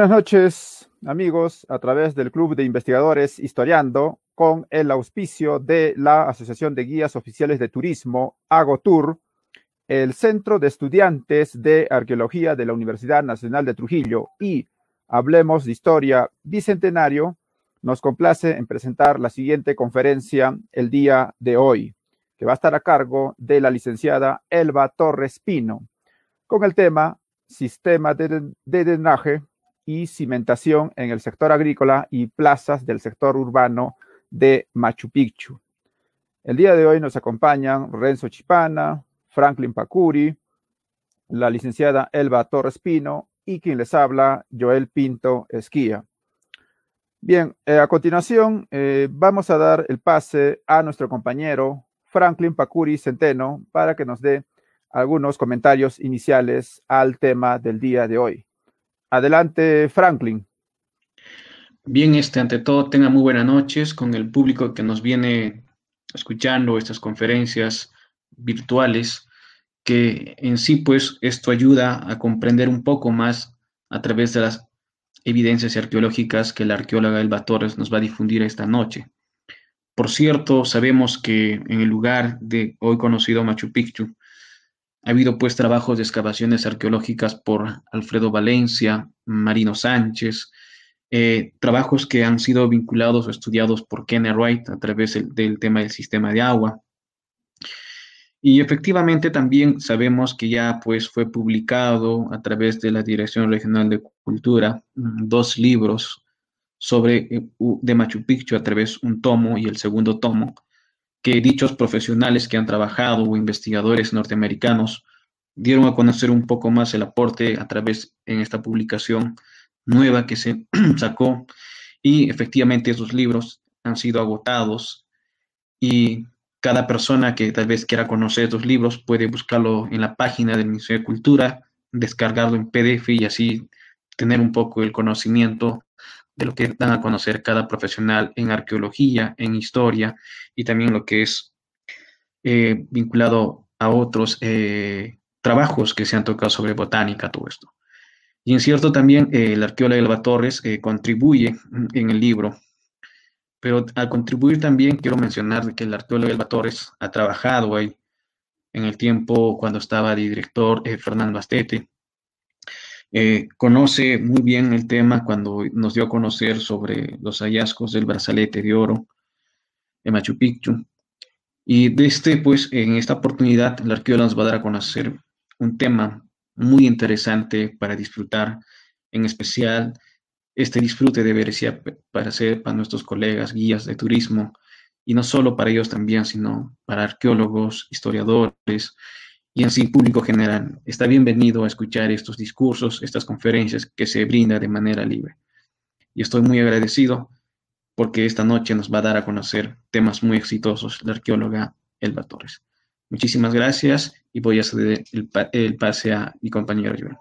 Buenas noches, amigos, a través del Club de Investigadores Historiando, con el auspicio de la Asociación de Guías Oficiales de Turismo, AGOTUR, el Centro de Estudiantes de Arqueología de la Universidad Nacional de Trujillo y Hablemos de Historia Bicentenario. Nos complace en presentar la siguiente conferencia el día de hoy, que va a estar a cargo de la licenciada Elba Torres Pino, con el tema Sistema de drenaje y cimentación en el sector agrícola y plazas del sector urbano de Machu Picchu. El día de hoy nos acompañan Renzo Chipana, Franklin Pacuri, la licenciada Elba Torres Pino y quien les habla, Joel Pinto Esquía. Bien, a continuación vamos a dar el pase a nuestro compañero Franklin Pacuri Centeno para que nos dé algunos comentarios iniciales al tema del día de hoy. Adelante, Franklin. Bien, ante todo, tenga muy buenas noches con el público que nos viene escuchando estas conferencias virtuales, que en sí, pues, esto ayuda a comprender un poco más a través de las evidencias arqueológicas que la arqueóloga Elba Torres nos va a difundir esta noche. Por cierto, sabemos que en el lugar de hoy conocido Machu Picchu, ha habido pues trabajos de excavaciones arqueológicas por Alfredo Valencia, Marino Sánchez, trabajos que han sido vinculados o estudiados por Kenneth Wright a través del tema del sistema de agua. Y efectivamente también sabemos que ya pues fue publicado a través de la Dirección Regional de Cultura dos libros sobre de Machu Picchu a través de un tomo y el segundo tomo, que dichos profesionales que han trabajado o investigadores norteamericanos dieron a conocer un poco más el aporte a través en esta publicación nueva que se sacó, y efectivamente esos libros han sido agotados y cada persona que tal vez quiera conocer estos libros puede buscarlo en la página del Ministerio de Cultura, descargarlo en PDF y así tener un poco el conocimiento de lo que dan a conocer cada profesional en arqueología, en historia y también lo que es vinculado a otros trabajos que se han tocado sobre botánica, todo esto. Y en cierto también el arqueólogo Elba Torres contribuye en el libro, pero al contribuir también quiero mencionar que el arqueólogo Elba Torres ha trabajado ahí en el tiempo cuando estaba de director Fernando Astete. Conoce muy bien el tema cuando nos dio a conocer sobre los hallazgos del brazalete de oro en Machu Picchu. Y pues, en esta oportunidad, el arqueólogo nos va a dar a conocer un tema muy interesante para disfrutar, en especial este disfrute debería para nuestros colegas guías de turismo, y no solo para ellos también, sino para arqueólogos, historiadores y en sí público general. Está bienvenido a escuchar estos discursos, estas conferencias que se brinda de manera libre. Y estoy muy agradecido porque esta noche nos va a dar a conocer temas muy exitosos la arqueóloga Elba Torres. Muchísimas gracias y voy a ceder el pase a mi compañero Joel.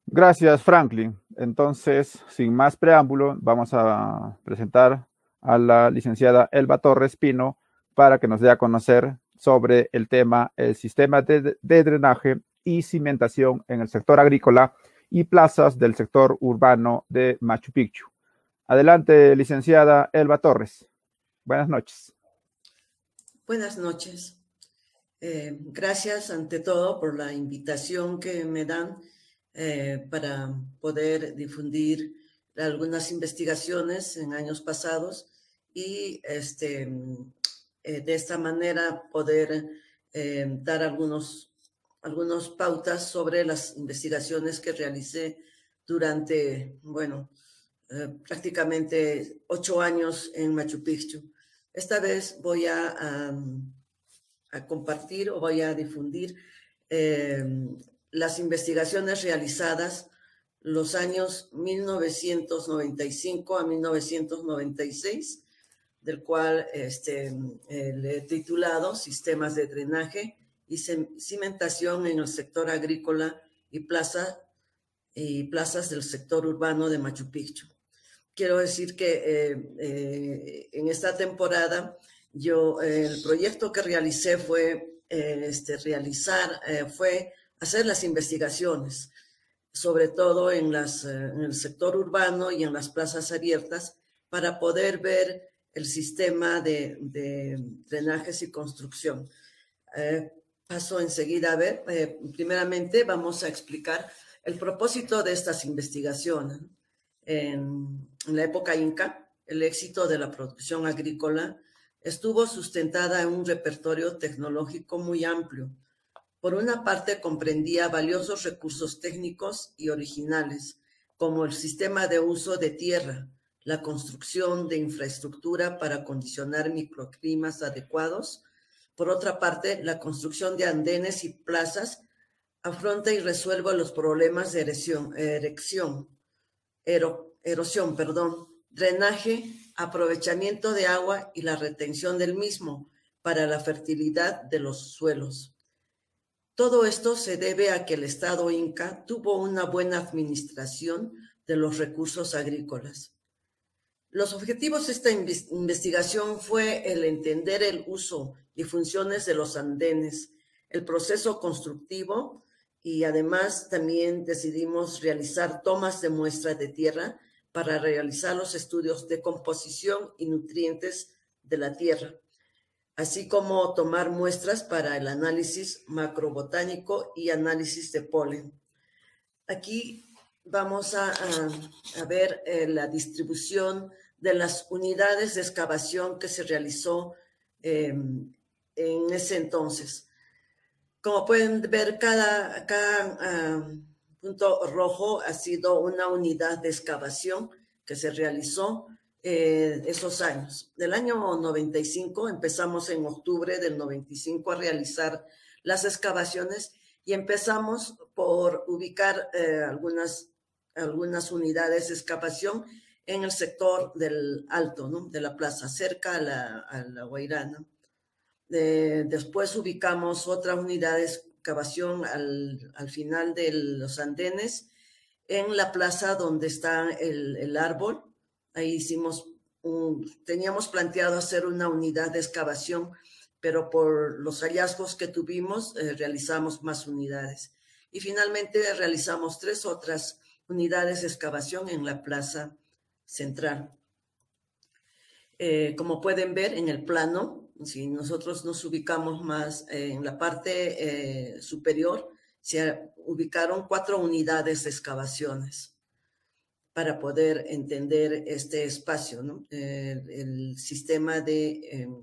Gracias, Franklin. Entonces, sin más preámbulo, vamos a presentar a la licenciada Elba Torres Pino para que nos dé a conocer sobre el tema el sistema de drenaje y cimentación en el sector agrícola y plazas del sector urbano de Machu Picchu. Adelante, licenciada Elba Torres. Buenas noches. Buenas noches. Gracias ante todo por la invitación que me dan para poder difundir algunas investigaciones en años pasados y de esta manera poder dar algunos pautas sobre las investigaciones que realicé durante, prácticamente 8 años en Machu Picchu. Esta vez voy a compartir o voy a difundir las investigaciones realizadas los años 1995 a 1996, del cual le he titulado Sistemas de drenaje y cimentación en el sector agrícola y plazas del sector urbano de Machu Picchu. Quiero decir que en esta temporada el proyecto que realicé fue hacer las investigaciones. sobre todo en el sector urbano y en las plazas abiertas, para poder ver el sistema de drenajes y construcción. Paso enseguida a ver. Primeramente vamos a explicar el propósito de estas investigaciones. En la época inca, el éxito de la producción agrícola estuvo sustentada en un repertorio tecnológico muy amplio. Por una parte, comprendía valiosos recursos técnicos y originales, como el sistema de uso de tierra, la construcción de infraestructura para acondicionar microclimas adecuados. Por otra parte, la construcción de andenes y plazas afronta y resuelve los problemas de erosión, drenaje, aprovechamiento de agua y la retención del mismo para la fertilidad de los suelos. Todo esto se debe a que el Estado inca tuvo una buena administración de los recursos agrícolas. Los objetivos de esta investigación fue el entender el uso y funciones de los andenes, el proceso constructivo, y además también decidimos realizar tomas de muestras de tierra para realizar los estudios de composición y nutrientes de la tierra, así como tomar muestras para el análisis macrobotánico y análisis de polen. Aquí vamos a ver la distribución de las unidades de excavación que se realizó en ese entonces. Como pueden ver, cada punto rojo ha sido una unidad de excavación que se realizó esos años. Del año 95, empezamos en octubre del 95 a realizar las excavaciones y empezamos por ubicar algunas unidades de excavación en el sector del Alto, ¿no?, de la plaza, cerca a la Guairana. Después ubicamos otra unidad de excavación al final de los andenes, en la plaza donde está el árbol. Ahí teníamos planteado hacer una unidad de excavación, pero por los hallazgos que tuvimos, realizamos más unidades. Y finalmente realizamos 3 otras unidades de excavación en la plaza central. Como pueden ver en el plano, si nosotros nos ubicamos más en la parte superior, se ubicaron 4 unidades de excavaciones para poder entender este espacio, ¿no? El sistema de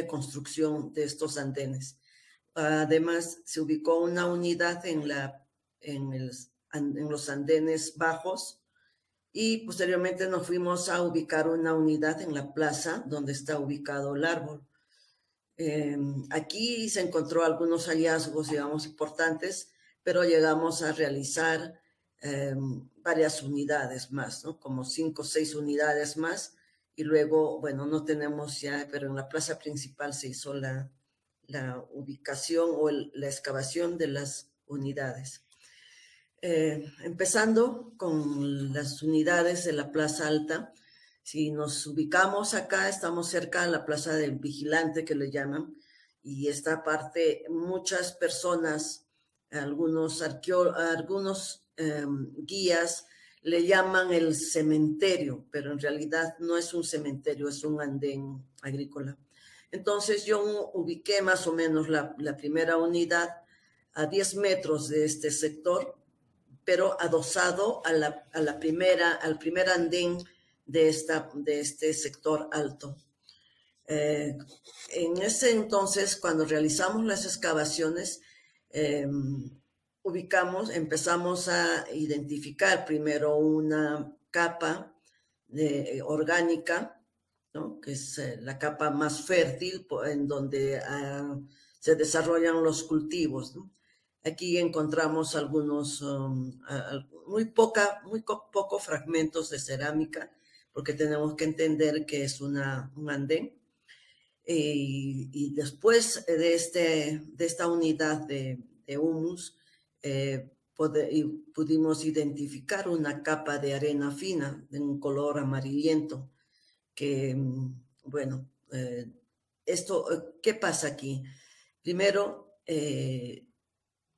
construcción de estos andenes. Además, se ubicó una unidad en los andenes bajos, y posteriormente nos fuimos a ubicar una unidad en la plaza donde está ubicado el árbol. Aquí se encontró algunos hallazgos, digamos, importantes, pero llegamos a realizar varias unidades más, ¿no? Como 5 o 6 unidades más, y luego, bueno, no tenemos ya, pero en la plaza principal se hizo la ubicación o la excavación de las unidades. Empezando con las unidades de la Plaza Alta. Si nos ubicamos acá, estamos cerca de la Plaza del Vigilante, que le llaman, y esta parte, muchas personas, algunos guías le llaman el cementerio, pero en realidad no es un cementerio, es un andén agrícola. Entonces yo ubiqué más o menos la primera unidad a 10 metros de este sector, pero adosado al primer andén de este sector alto. En ese entonces, cuando realizamos las excavaciones, empezamos a identificar primero una capa orgánica, ¿no?, que es la capa más fértil en donde se desarrollan los cultivos, ¿no? Aquí encontramos algunos, muy poco fragmentos de cerámica, porque tenemos que entender que es un andén. Y después de esta unidad de humus, pudimos identificar una capa de arena fina de un color amarillento, que, bueno, ¿qué pasa aquí? Primero,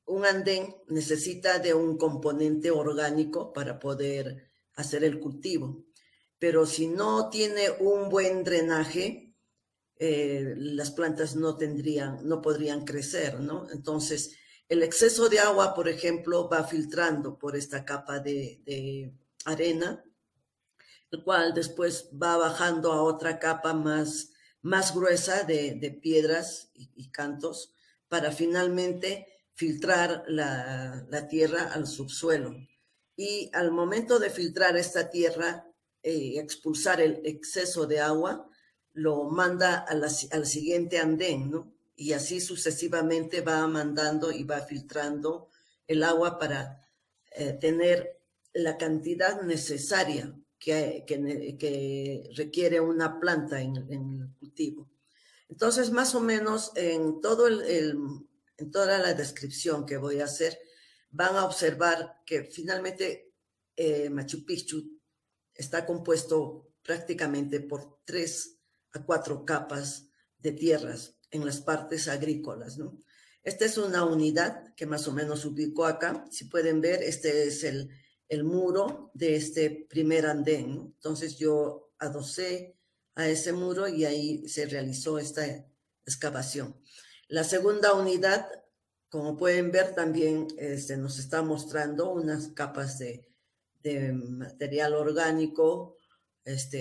un andén necesita de un componente orgánico para poder hacer el cultivo. Pero si no tiene un buen drenaje, las plantas no podrían crecer, ¿no? Entonces, el exceso de agua, por ejemplo, va filtrando por esta capa de arena, el cual después va bajando a otra capa más gruesa de piedras y cantos para finalmente filtrar la tierra al subsuelo. Y al momento de filtrar esta tierra, expulsar el exceso de agua, lo manda al siguiente andén, ¿no? Y así sucesivamente va mandando y va filtrando el agua para tener la cantidad necesaria que requiere una planta en el cultivo. Entonces, más o menos en toda la descripción que voy a hacer, van a observar que finalmente Machu Picchu está compuesto prácticamente por 3 a 4 capas de tierras en las partes agrícolas, ¿no? Esta es una unidad que más o menos ubicó acá. Si pueden ver, este es el muro de este primer andén, ¿no? Entonces yo adosé a ese muro y ahí se realizó esta excavación. La segunda unidad, como pueden ver, también nos está mostrando unas capas de material orgánico,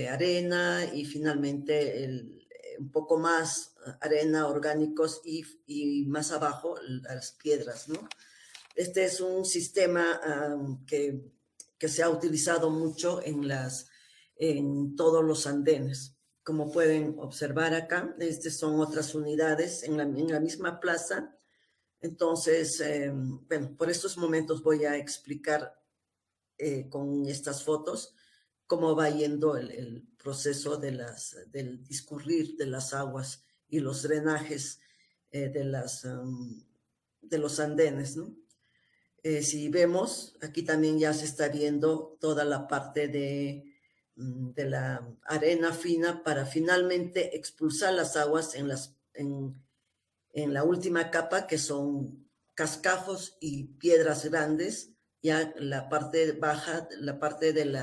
arena y finalmente un poco más arena, orgánicos y más abajo las piedras, ¿no? Este es un sistema que se ha utilizado mucho en todos los andenes. Como pueden observar acá, son otras unidades en la misma plaza. Entonces, bueno, por estos momentos voy a explicar con estas fotos cómo va yendo el proceso del discurrir de las aguas y los drenajes de los andenes, ¿no? Si vemos, aquí también ya se está viendo toda la parte de la arena fina para finalmente expulsar las aguas en la última capa, que son cascajos y piedras grandes, ya la parte baja, la parte del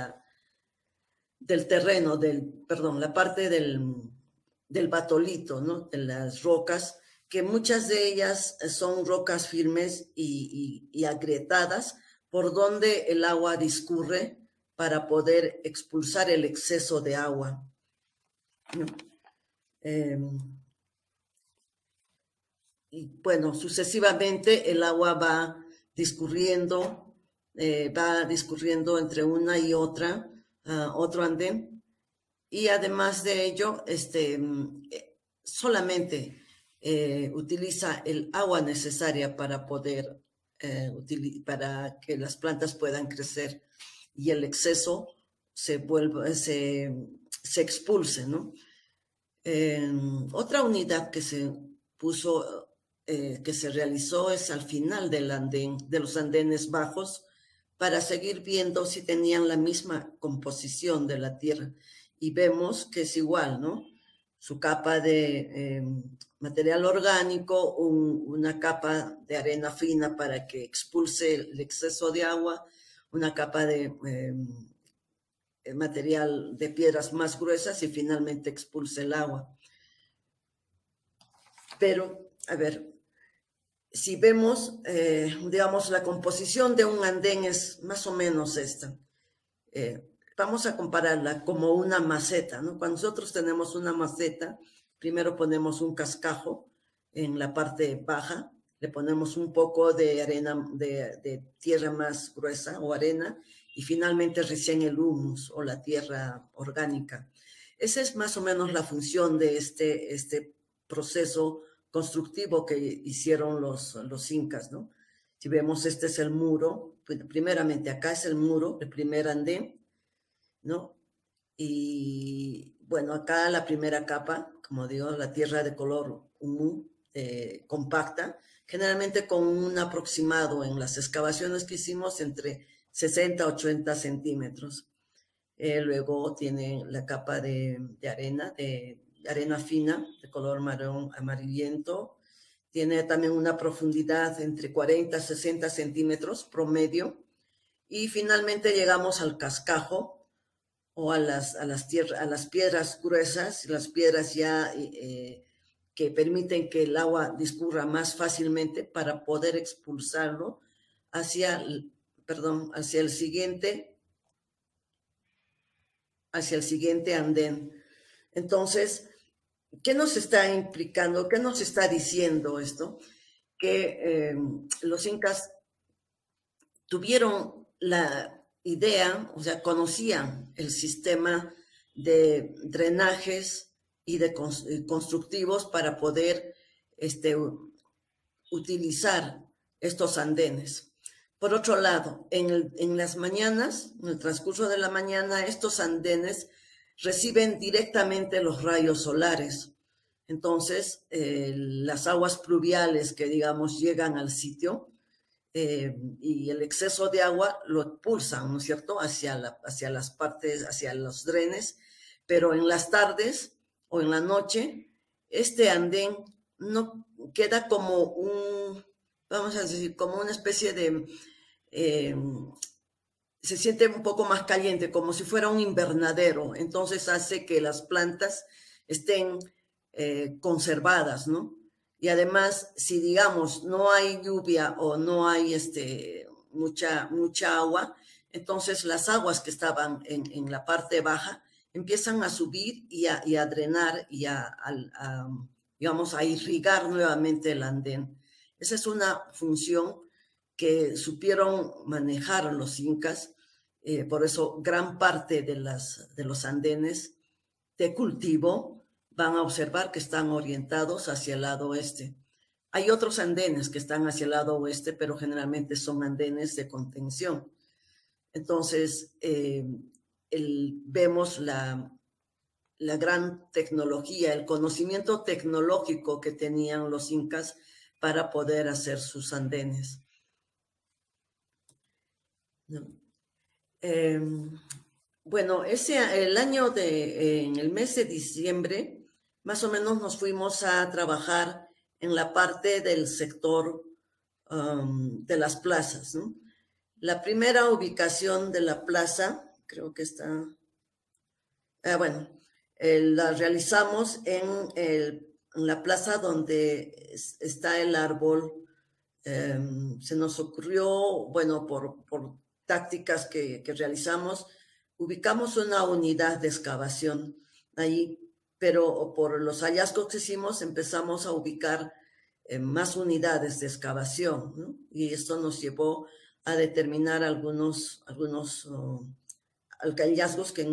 terreno, la parte del batolito, ¿no? De las rocas, que muchas de ellas son rocas firmes y agrietadas, por donde el agua discurre para poder expulsar el exceso de agua. Y bueno, sucesivamente el agua va discurriendo entre una y otra, otro andén, y además de ello, solamente utiliza el agua necesaria para poder, para que las plantas puedan crecer y el exceso se expulse, ¿no? Otra unidad que se puso, que se realizó es al final del andén, de los andenes bajos, para seguir viendo si tenían la misma composición de la tierra. Y vemos que es igual, ¿no? Su capa de material orgánico, una capa de arena fina para que expulse el exceso de agua, una capa de material de piedras más gruesas y finalmente expulse el agua. Pero, a ver, si vemos, digamos, la composición de un andén es más o menos esta. Vamos a compararla como una maceta, ¿no? Cuando nosotros tenemos una maceta, primero ponemos un cascajo en la parte baja, le ponemos un poco de arena, de tierra más gruesa o arena, y finalmente recién el humus o la tierra orgánica. Esa es más o menos la función de este proceso constructivo que hicieron los incas, ¿no? Si vemos, este es el muro, primeramente acá es el muro, el primer andén, ¿no? Y bueno, acá la primera capa, como digo, la tierra de color humo, compacta, generalmente con un aproximado en las excavaciones que hicimos entre 60 a 80 centímetros. Luego tiene la capa de arena fina, de color marrón amarillento. tiene también una profundidad entre 40 y 60 centímetros promedio. Y finalmente llegamos al cascajo o a las piedras gruesas, las piedras ya que permiten que el agua discurra más fácilmente para poder expulsarlo hacia el siguiente andén. Entonces, ¿qué nos está implicando? ¿Qué nos está diciendo esto? Que los incas tuvieron la idea, o sea, conocían el sistema de drenajes y de constructivos para poder utilizar estos andenes. Por otro lado, en las mañanas, en el transcurso de la mañana, estos andenes reciben directamente los rayos solares. Entonces, las aguas pluviales que, digamos, llegan al sitio y el exceso de agua lo expulsan, ¿no es cierto?, hacia las partes, hacia los drenes, pero en las tardes o en la noche, este andén no queda como vamos a decir, como una especie de, se siente un poco más caliente, como si fuera un invernadero, entonces hace que las plantas estén conservadas, ¿no? Y además, si digamos no hay lluvia o no hay mucha agua, entonces las aguas que estaban en la parte baja empiezan a subir y a drenar y digamos, a irrigar nuevamente el andén. Esa es una función que supieron manejar los incas, por eso gran parte de los andenes de cultivo van a observar que están orientados hacia el lado oeste. Hay otros andenes que están hacia el lado oeste, pero generalmente son andenes de contención. Entonces, vemos la gran tecnología, el conocimiento tecnológico que tenían los incas para poder hacer sus andenes. Bueno, en el mes de diciembre, más o menos nos fuimos a trabajar en la parte del sector de las plazas, ¿no? La primera ubicación de la plaza, creo que está, la realizamos en la plaza donde está el árbol. Se nos ocurrió, bueno, por tácticas que realizamos, ubicamos una unidad de excavación ahí, pero por los hallazgos que hicimos empezamos a ubicar más unidades de excavación, ¿no? Y esto nos llevó a determinar algunos hallazgos que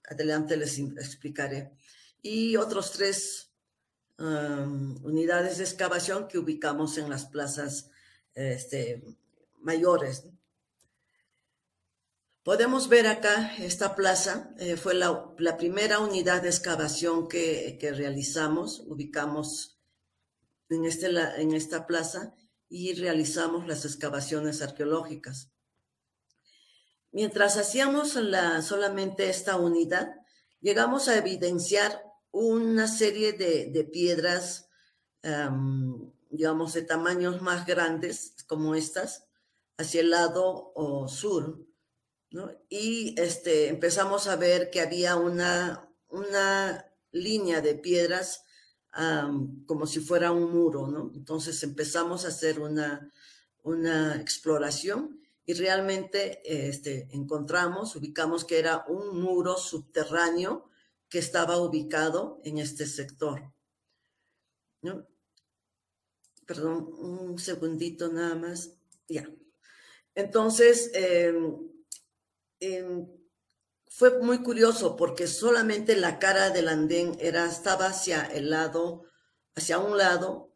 adelante les explicaré. Y otros 3 unidades de excavación que ubicamos en las plazas mayores. Podemos ver acá esta plaza, fue la primera unidad de excavación que realizamos, ubicamos en esta plaza y realizamos las excavaciones arqueológicas. Mientras hacíamos solamente esta unidad, llegamos a evidenciar una serie de piedras, digamos, de tamaños más grandes, como estas, hacia el lado sur, ¿no? Y empezamos a ver que había una línea de piedras como si fuera un muro, ¿no? Entonces empezamos a hacer una exploración y realmente ubicamos que era un muro subterráneo que estaba ubicado en este sector, ¿no? Perdón, un segundito nada más. Ya. Entonces, fue muy curioso porque solamente la cara del andén estaba hacia un lado,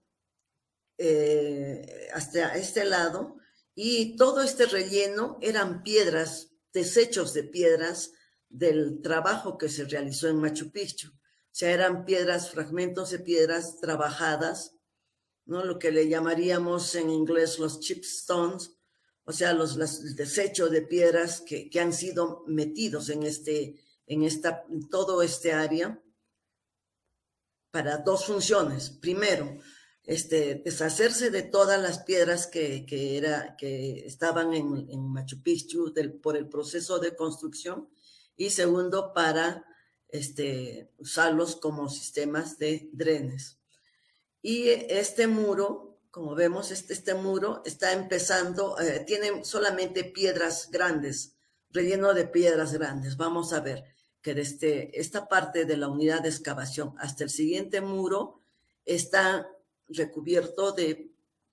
hasta este lado, y todo este relleno eran piedras, desechos de piedras del trabajo que se realizó en Machu Picchu. O sea, eran piedras, fragmentos de piedras trabajadas, ¿no? Lo que le llamaríamos en inglés los chipstones, o sea, el desecho de piedras que han sido metidos en todo este área para 2 funciones. Primero, deshacerse de todas las piedras que estaban en Machu Picchu por el proceso de construcción, y segundo, para usarlos como sistemas de drenes. Y este muro, como vemos, este muro está empezando, tiene solamente piedras grandes, relleno de piedras grandes. Vamos a ver que desde esta parte de la unidad de excavación hasta el siguiente muro está recubierto de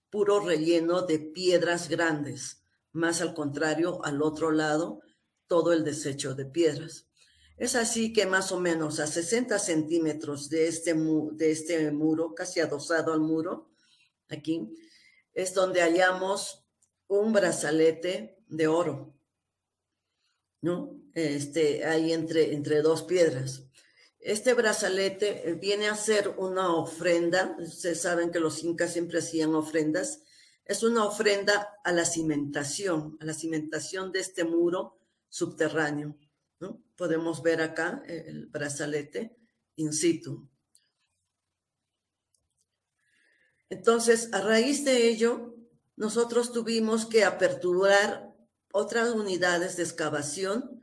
puro relleno de piedras grandes, más al contrario, al otro lado, todo el desecho de piedras. Es así que más o menos a 60 centímetros de este muro, casi adosado al muro, aquí, es donde hallamos un brazalete de oro, ¿no? Ahí entre dos piedras. Este brazalete viene a ser una ofrenda. Ustedes saben que los incas siempre hacían ofrendas. Es una ofrenda a la cimentación de este muro subterráneo, ¿no? Podemos ver acá el brazalete in situ. Entonces, a raíz de ello, nosotros tuvimos que aperturar otras unidades de excavación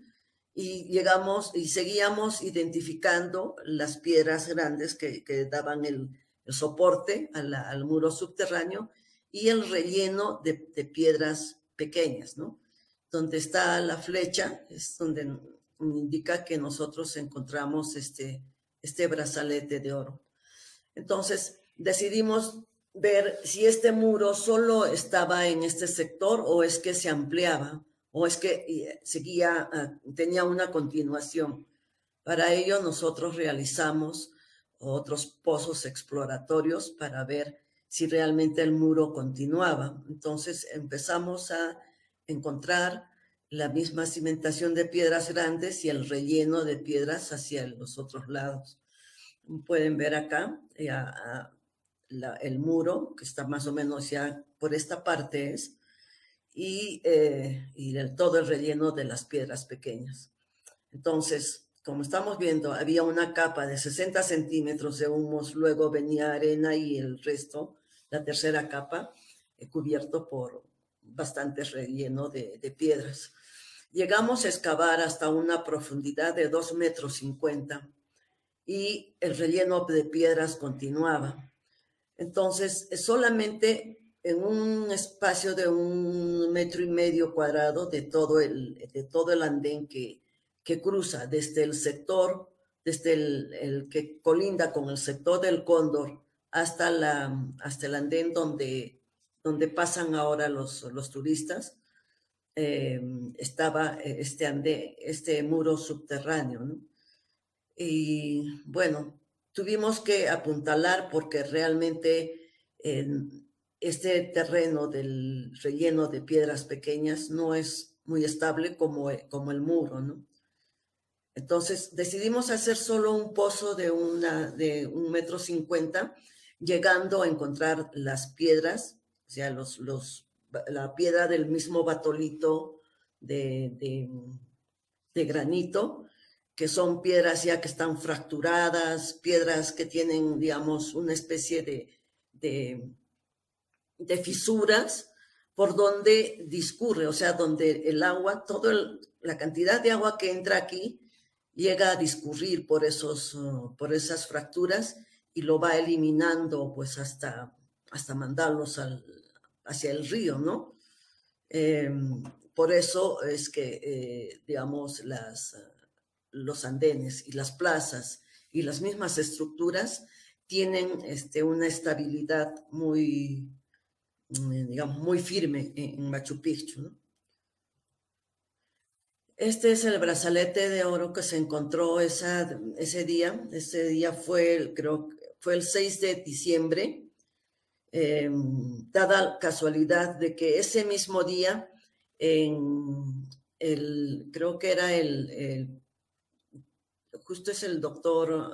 y seguíamos identificando las piedras grandes que daban el soporte al muro subterráneo y el relleno de piedras pequeñas, ¿no? Donde está la flecha es donde indica que nosotros encontramos este brazalete de oro. Entonces, decidimos ver si este muro solo estaba en este sector o es que se ampliaba, o es que tenía una continuación. Para ello nosotros realizamos otros pozos exploratorios para ver si realmente el muro continuaba. Entonces empezamos a encontrar la misma cimentación de piedras grandes y el relleno de piedras hacia los otros lados. Pueden ver acá el muro, que está más o menos ya por esta parte y todo el relleno de las piedras pequeñas. Entonces, como estamos viendo, había una capa de 60 centímetros de humus, luego venía arena y el resto, la tercera capa, cubierto por bastante relleno de piedras. Llegamos a excavar hasta una profundidad de 2,50 metros y el relleno de piedras continuaba. Entonces, solamente en un espacio de 1,5 metros cuadrados de todo el andén que cruza desde el sector, desde el que colinda con el sector del Cóndor hasta el andén donde pasan ahora los turistas, estaba este muro subterráneo, ¿no? Y bueno, tuvimos que apuntalar porque realmente este terreno del relleno de piedras pequeñas no es muy estable como el muro, ¿no? Entonces decidimos hacer solo un pozo de 1,50 metros, llegando a encontrar las piedras, o sea, la piedra del mismo batolito de granito, que son piedras ya que están fracturadas, piedras que tienen, digamos, una especie de fisuras por donde discurre, o sea, donde el agua, la cantidad de agua que entra aquí llega a discurrir por esas fracturas y lo va eliminando pues hasta mandarlos hacia el río, ¿no? Por eso es que, digamos, los andenes y las plazas y las mismas estructuras tienen una estabilidad muy, digamos, muy firme en Machu Picchu, ¿no? Este es el brazalete de oro que se encontró ese día. Ese día creo fue el 6 de diciembre, dada casualidad de que ese mismo día, creo que era justo es el doctor,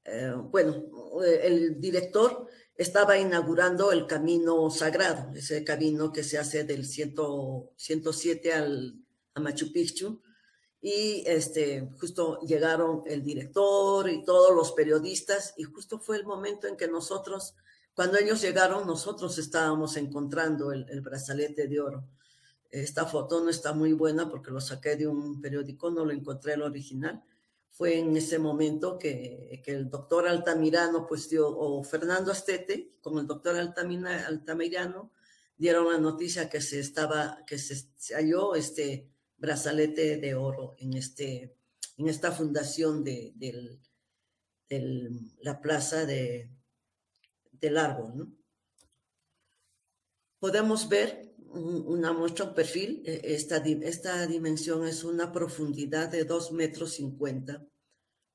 el director estaba inaugurando el camino sagrado, ese camino que se hace del 107 a Machu Picchu, y justo llegaron el director y todos los periodistas, y justo fue el momento en que nosotros, cuando ellos llegaron, nosotros estábamos encontrando el brazalete de oro. Esta foto no está muy buena porque lo saqué de un periódico, no lo encontré el original. Fue en ese momento que el doctor Altamirano, pues dio, o Fernando Astete, con el doctor Altamirano, dieron la noticia que se halló este brazalete de oro en esta fundación de la plaza del árbol, ¿no? Podemos ver una muestra, un perfil. Esta dimensión es una profundidad de 2,50 metros,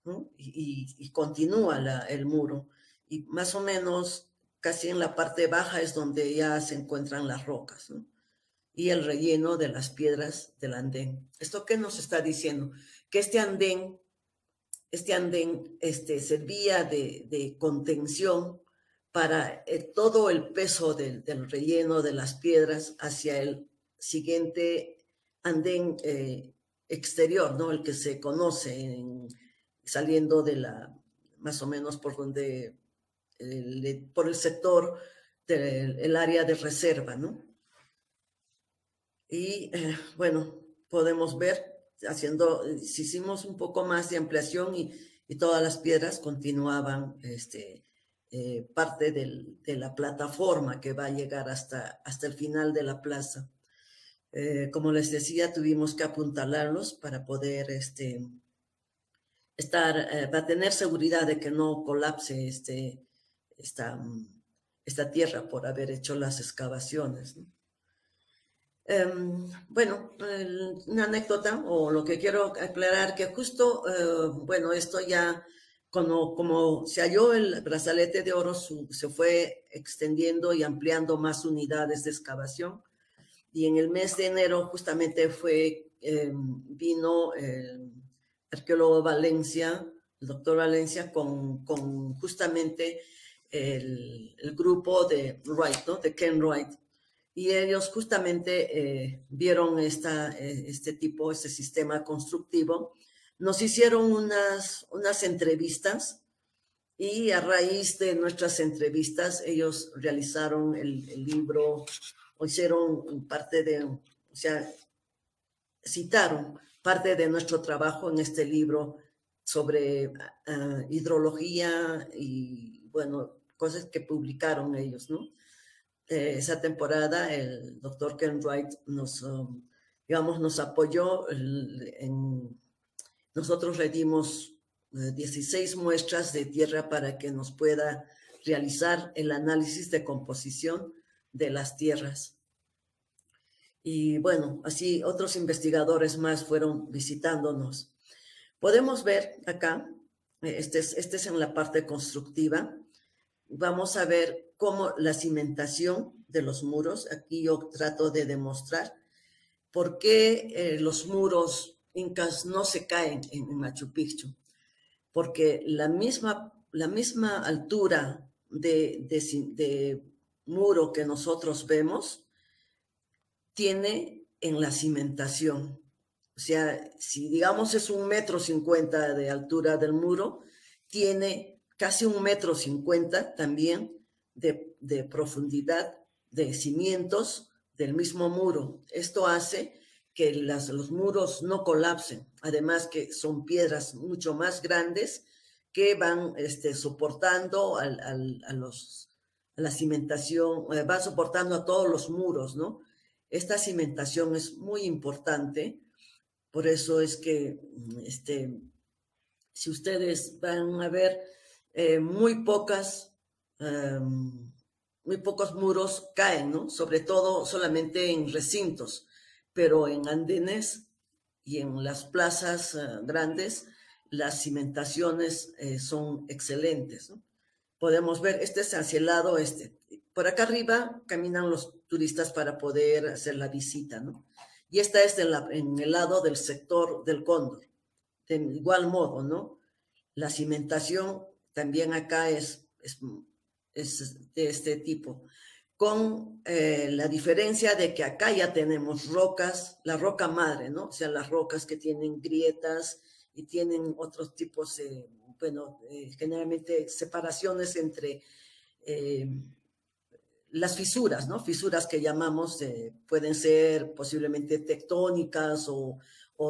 ¿no? Y continúa el muro. Y más o menos casi en la parte baja es donde ya se encuentran las rocas, ¿no? Y el relleno de las piedras del andén. ¿Esto qué nos está diciendo? Que este andén servía de contención para todo el peso del relleno de las piedras hacia el siguiente andén exterior, ¿no? El que se conoce saliendo más o menos por donde, por el sector del área de reserva, ¿no? Y bueno, podemos ver, si hicimos un poco más de ampliación y todas las piedras continuaban parte de la plataforma que va a llegar hasta el final de la plaza. Como les decía, tuvimos que apuntalarlos para poder para tener seguridad de que no colapse esta tierra por haber hecho las excavaciones, ¿no? Bueno, una anécdota, o lo que quiero aclarar, que justo, bueno, esto ya, como se halló el brazalete de oro, se fue extendiendo y ampliando más unidades de excavación, y en el mes de enero justamente vino el arqueólogo Valencia, el doctor Valencia, con justamente el grupo de Wright, ¿no? De Ken Wright. Y ellos justamente vieron este sistema constructivo. Nos hicieron unas entrevistas, y a raíz de nuestras entrevistas ellos realizaron el libro, o hicieron o sea, citaron parte de nuestro trabajo en este libro sobre hidrología y, bueno, cosas que publicaron ellos, ¿no? Esa temporada el doctor Ken Wright nos apoyó. Nosotros le dimos 16 muestras de tierra para que nos pueda realizar el análisis de composición de las tierras. Y bueno, así otros investigadores más fueron visitándonos. Podemos ver acá, este es en la parte constructiva. Vamos a ver cómo la cimentación de los muros, aquí yo trato de demostrar por qué los muros incas no se caen en Machu Picchu, porque la misma altura de muro que nosotros vemos tiene en la cimentación. O sea, si digamos es 1,50 metros de altura del muro, tiene casi 1,50 metros también de profundidad de cimientos del mismo muro. Esto hace que los muros no colapsen, además que son piedras mucho más grandes que van soportando a la cimentación, van soportando a todos los muros, ¿no? Esta cimentación es muy importante, por eso es que si ustedes van a ver, muy pocos muros caen, ¿no? Sobre todo solamente en recintos, pero en andenes y en las plazas grandes, las cimentaciones son excelentes, ¿no? Podemos ver, este es hacia el lado por acá arriba caminan los turistas para poder hacer la visita, ¿no? Y esta es en el lado del sector del Cóndor. De igual modo, ¿no? La cimentación también acá es de este tipo. con la diferencia de que acá ya tenemos rocas, la roca madre, ¿no? O sea, las rocas que tienen grietas y tienen otros tipos, generalmente separaciones entre las fisuras, ¿no? Fisuras que llamamos, pueden ser posiblemente tectónicas o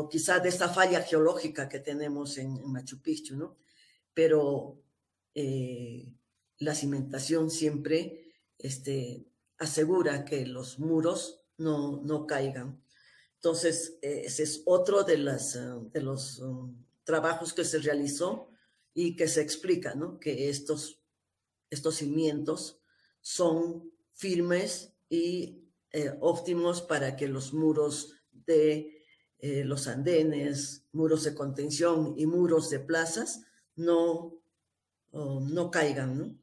quizás de esta falla geológica que tenemos en Machu Picchu, ¿no? Pero la cimentación siempre asegura que los muros no caigan. Entonces, ese es otro de los trabajos que se realizó y que se explica, ¿no? Que estos cimientos son firmes y óptimos para que los muros de los andenes, muros de contención y muros de plazas no caigan, ¿no?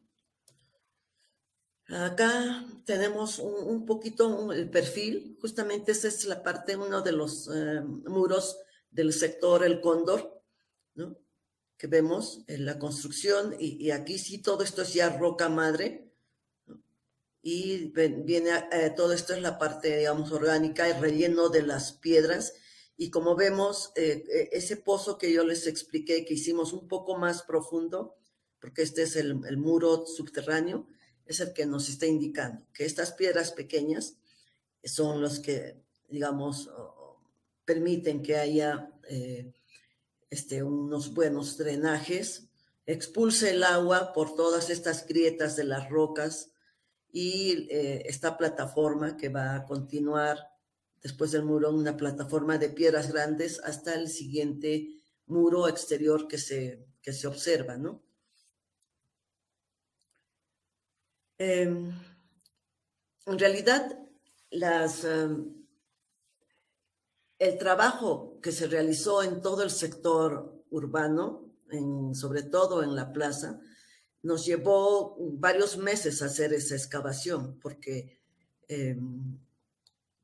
Acá tenemos un poquito el perfil, justamente esa es la parte, uno de los muros del sector El Cóndor, ¿no? Que vemos en la construcción, y aquí sí todo esto es ya roca madre, ¿no? Y viene, todo esto es la parte, digamos, orgánica, el relleno de las piedras, y como vemos, ese pozo que yo les expliqué, que hicimos un poco más profundo, porque este es el muro subterráneo, es el que nos está indicando que estas piedras pequeñas son los que, digamos, permiten que haya unos buenos drenajes, expulse el agua por todas estas grietas de las rocas, y esta plataforma que va a continuar después del muro, una plataforma de piedras grandes hasta el siguiente muro exterior que se observa, ¿no? En realidad, el trabajo que se realizó en todo el sector urbano, sobre todo en la plaza, nos llevó varios meses a hacer esa excavación, porque,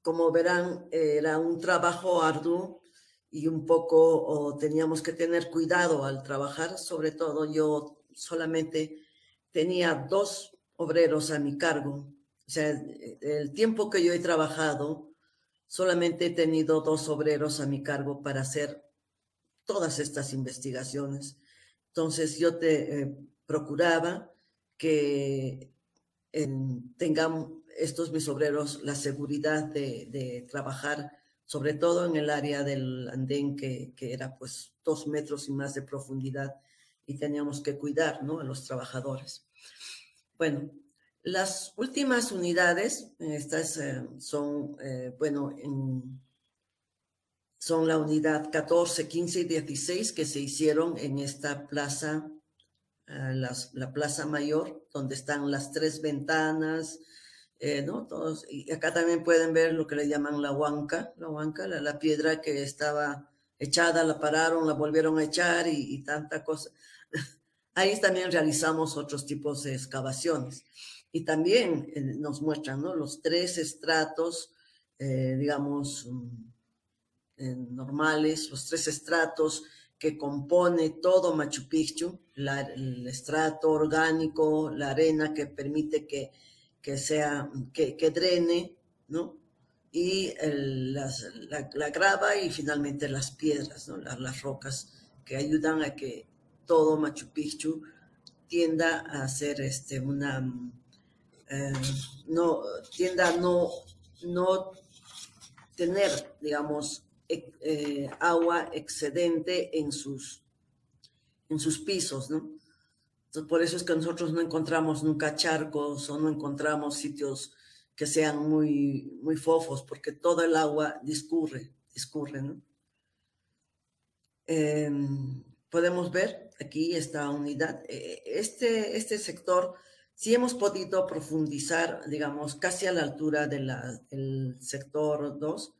como verán, era un trabajo arduo y un poco teníamos que tener cuidado al trabajar. Sobre todo, yo solamente tenía 2 obreros a mi cargo. O sea, el tiempo que yo he trabajado, solamente he tenido 2 obreros a mi cargo para hacer todas estas investigaciones. Entonces yo procuraba que tengan estos mis obreros la seguridad de trabajar, sobre todo en el área del andén, que era pues 2 metros y más de profundidad, y teníamos que cuidar, ¿no?, a los trabajadores. Bueno, las últimas unidades, estas son la unidad 14, 15 y 16 que se hicieron en esta plaza, la plaza mayor, donde están las 3 ventanas, ¿no? Todos, y acá también pueden ver lo que le llaman la huanca, la piedra que estaba echada, la pararon, la volvieron a echar y tanta cosa. Ahí también realizamos otros tipos de excavaciones. Y también nos muestran, ¿no?, los 3 estratos, digamos, normales, los 3 estratos que compone todo Machu Picchu, el estrato orgánico, la arena que permite que drene, ¿no? Y la grava, y finalmente las piedras, ¿no?, las rocas que ayudan a que todo Machu Picchu tienda a ser tienda a no tener, digamos, agua excedente en sus pisos, ¿no? Entonces, por eso es que nosotros no encontramos nunca charcos o no encontramos sitios que sean muy, muy fofos, porque todo el agua discurre, ¿no? Podemos ver aquí esta unidad. Este sector sí hemos podido profundizar, digamos, casi a la altura del sector 2,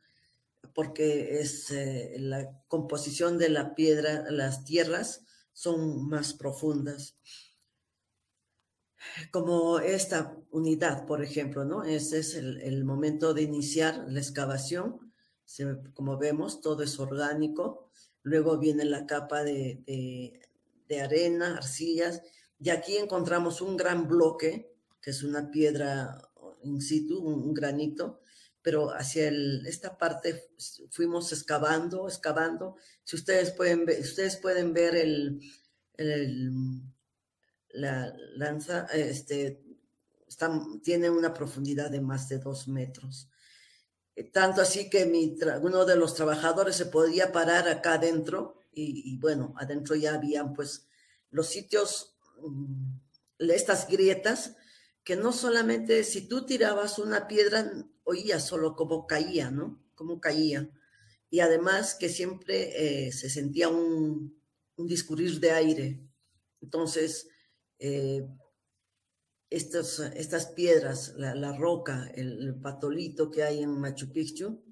porque es la composición de la piedra, las tierras son más profundas. Como esta unidad, por ejemplo, ¿no? Ese es el momento de iniciar la excavación. Como vemos, todo es orgánico. Luego viene la capa de arena, arcillas, y aquí encontramos un gran bloque, que es una piedra in situ, un granito, pero hacia esta parte fuimos excavando. Si ustedes pueden ver la lanza, tiene una profundidad de más de 2 metros. Tanto así que uno de los trabajadores se podía parar acá adentro y bueno, adentro ya habían pues los sitios, estas grietas, que no solamente si tú tirabas una piedra, oías solo cómo caía, ¿no? Cómo caía. Y además que siempre se sentía un discurrir de aire. Entonces, estas piedras, la roca, el patolito que hay en Machu Picchu,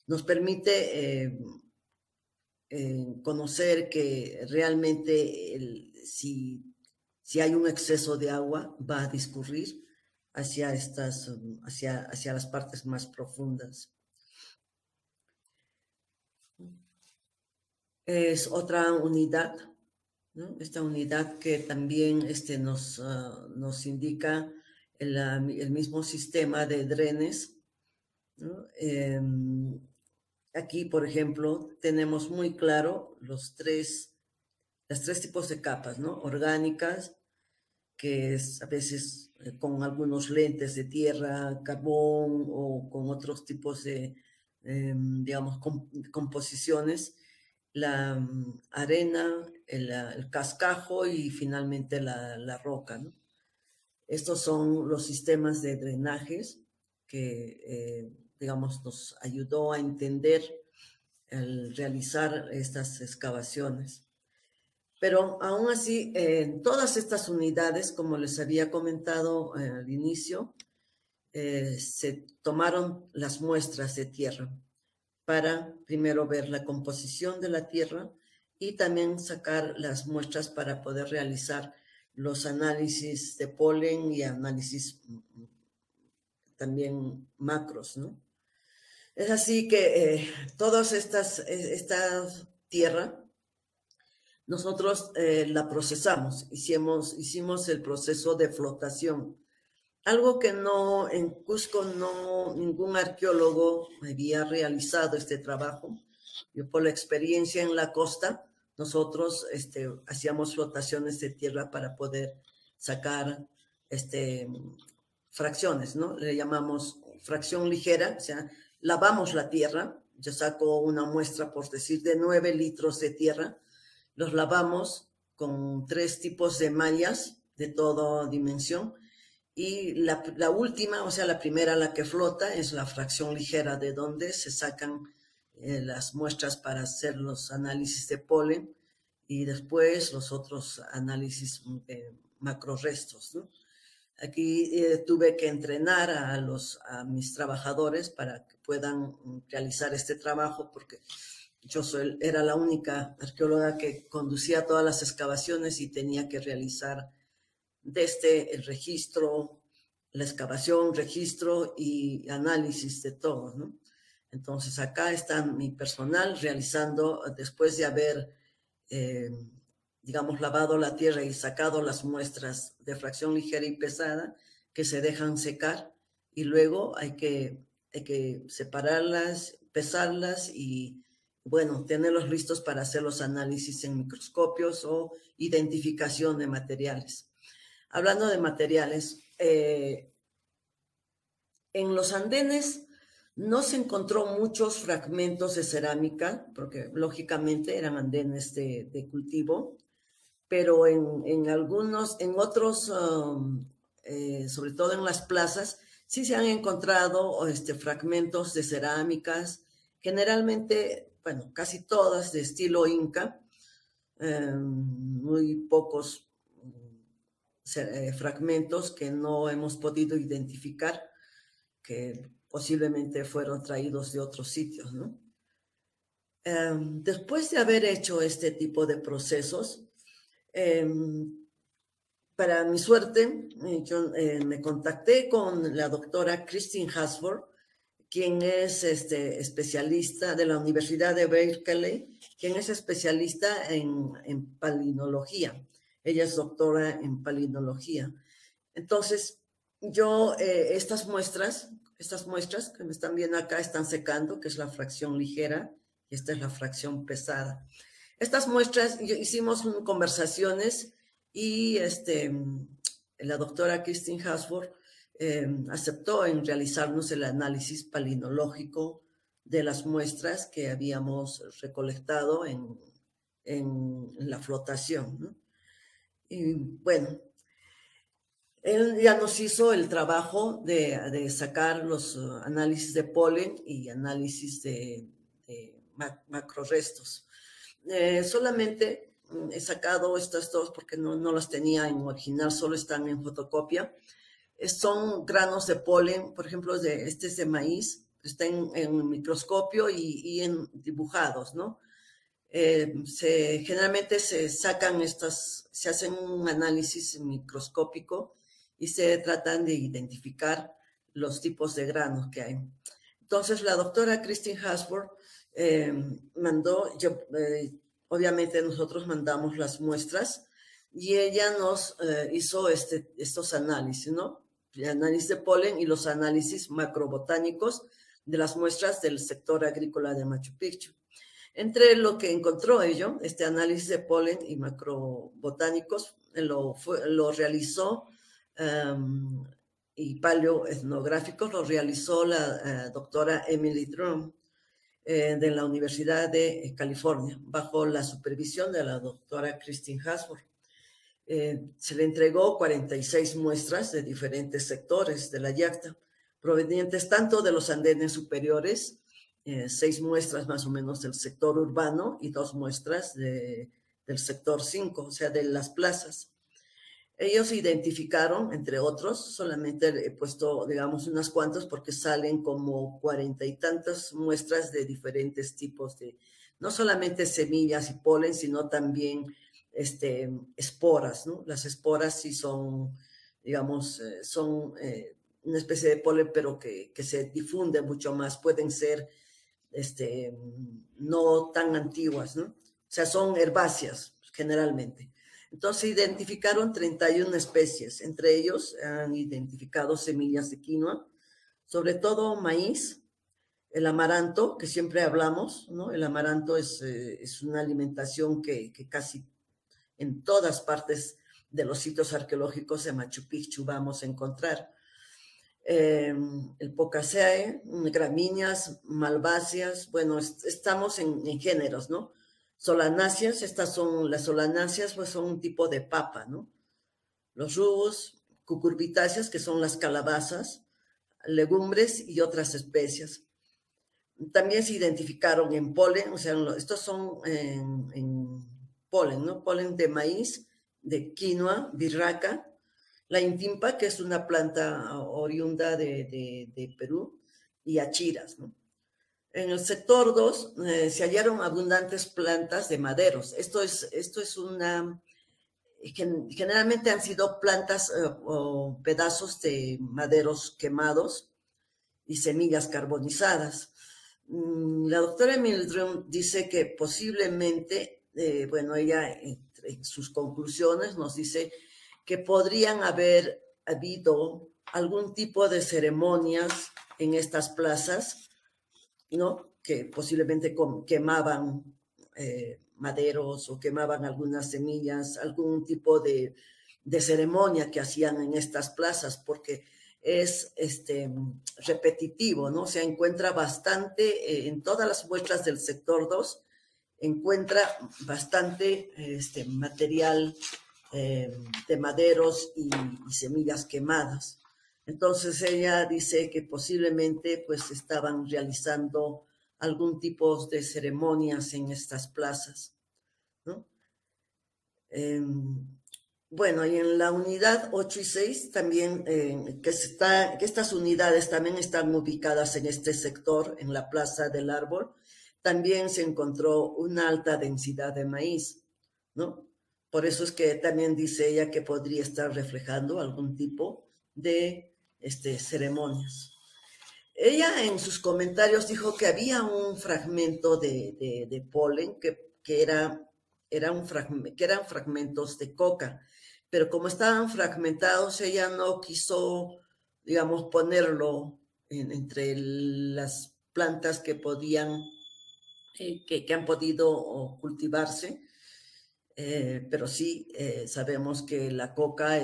nos permite conocer que realmente si hay un exceso de agua, va a discurrir hacia las partes más profundas. Es otra unidad, ¿no? Esta unidad que también nos indica el mismo sistema de drenes, ¿no? Aquí, por ejemplo, tenemos muy claro los tres tipos de capas, ¿no? Orgánicas, que es a veces con algunos lentes de tierra, carbón o con otros tipos de, digamos, composiciones, la arena, el cascajo y finalmente la roca, ¿no? Estos son los sistemas de drenajes que, digamos, nos ayudó a entender el realizar estas excavaciones. Pero aún así, en todas estas unidades, como les había comentado al inicio, se tomaron las muestras de tierra para primero ver la composición de la tierra y también sacar las muestras para poder realizar los análisis de polen y análisis también macros, ¿no? Es así que todas esta tierra, nosotros la procesamos, hicimos el proceso de flotación. Algo que en Cusco ningún arqueólogo había realizado este trabajo. Yo por la experiencia en la costa, nosotros hacíamos flotaciones de tierra para poder sacar fracciones, ¿no? Le llamamos fracción ligera, o sea, lavamos la tierra. Yo saco una muestra, por decir, de 9 litros de tierra, los lavamos con 3 tipos de mallas de toda dimensión. Y la última, o sea, la primera, la que flota, es la fracción ligera, de donde se sacan las muestras para hacer los análisis de polen y después los otros análisis de macrorestos, ¿no? Aquí tuve que entrenar a mis trabajadores para que puedan realizar este trabajo, porque yo era la única arqueóloga que conducía todas las excavaciones y tenía que realizar desde el registro, la excavación, registro y análisis de todo, ¿no? Entonces acá está mi personal realizando, después de haber, digamos, lavado la tierra y sacado las muestras de fracción ligera y pesada, que se dejan secar, y luego hay que separarlas, pesarlas y, bueno, tenerlos listos para hacer los análisis en microscopios o identificación de materiales. Hablando de materiales, en los andenes no se encontró muchos fragmentos de cerámica, porque lógicamente eran andenes de cultivo, pero en otros, sobre todo en las plazas, sí se han encontrado fragmentos de cerámicas, generalmente, bueno, casi todas de estilo inca, muy pocos fragmentos que no hemos podido identificar, que posiblemente fueron traídos de otros sitios, ¿no? Después de haber hecho este tipo de procesos, para mi suerte, yo me contacté con la doctora Christine Hasford, quien es especialista de la Universidad de Berkeley, quien es especialista en palinología. Ella es doctora en palinología. Entonces, yo estas muestras que me están viendo acá están secando, que es la fracción ligera, y esta es la fracción pesada. Estas muestras, hicimos conversaciones y la doctora Christine Hasworth aceptó en realizarnos el análisis palinológico de las muestras que habíamos recolectado en la flotación, ¿no? Y bueno, él ya nos hizo el trabajo de sacar los análisis de polen y análisis de macrorestos. Solamente he sacado estas dos porque no las tenía en original, solo están en fotocopia. Son granos de polen, por ejemplo, este es de maíz, está en microscopio y en dibujados, ¿no? Generalmente se sacan se hacen un análisis microscópico y se tratan de identificar los tipos de granos que hay. Entonces, la doctora Christine Hasworth mandó, obviamente nosotros mandamos las muestras y ella nos hizo estos análisis, ¿no? El análisis de polen y los análisis macrobotánicos de las muestras del sector agrícola de Machu Picchu. Entre lo que encontró ella, este análisis de polen y macrobotánicos lo realizó y paleoetnográficos lo realizó la doctora Emily Drum de la Universidad de California, bajo la supervisión de la doctora Christine Hasworth. Se le entregó 46 muestras de diferentes sectores de la yacta, provenientes tanto de los andenes superiores, 6 muestras más o menos del sector urbano y 2 muestras del sector 5, o sea, de las plazas. Ellos identificaron, entre otros, solamente he puesto, digamos, unas cuantas porque salen como 40 y tantas muestras de diferentes tipos de, no solamente semillas y polen, sino también esporas, ¿no? Las esporas sí son, digamos, son una especie de polen, pero que se difunde mucho más, pueden ser no tan antiguas, ¿no? O sea, son herbáceas generalmente. Entonces identificaron 31 especies, entre ellos han identificado semillas de quinoa, sobre todo maíz, el amaranto, que siempre hablamos, ¿no? El amaranto es una alimentación que casi en todas partes de los sitios arqueológicos de Machu Picchu vamos a encontrar. El Pocaceae, gramíneas, malváceas, bueno, estamos en géneros, ¿no? Solanáceas, las solanáceas, pues son un tipo de papa, ¿no? Los rubus, cucurbitáceas, que son las calabazas, legumbres y otras especies. También se identificaron en polen, o sea, estos son en polen, ¿no? Polen de maíz, de quinoa, birraca, la intimpa, que es una planta oriunda de Perú, y achiras, ¿no? En el sector 2 se hallaron abundantes plantas de maderos. Esto es generalmente han sido plantas o pedazos de maderos quemados y semillas carbonizadas. La doctora Mildrum dice que posiblemente, bueno, ella entre sus conclusiones nos dice que podrían haber habido algún tipo de ceremonias en estas plazas, ¿no? Que posiblemente quemaban maderos o quemaban algunas semillas, algún tipo de ceremonia que hacían en estas plazas, porque es repetitivo, ¿no? Se encuentra bastante, en todas las muestras del sector 2, encuentra bastante material de maderos y semillas quemadas. Entonces ella dice que posiblemente pues estaban realizando algún tipo de ceremonias en estas plazas, ¿no? Bueno, y en la unidad 8 y 6 también, que estas unidades también están ubicadas en este sector, en la Plaza del Árbol, también se encontró una alta densidad de maíz, ¿no? Por eso es que también dice ella que podría estar reflejando algún tipo de ceremonias. Ella en sus comentarios dijo que había un fragmento de polen que era eran fragmentos de coca, pero como estaban fragmentados, ella no quiso, digamos, ponerlo entre las plantas que podían, que han podido cultivarse, pero sí sabemos que la coca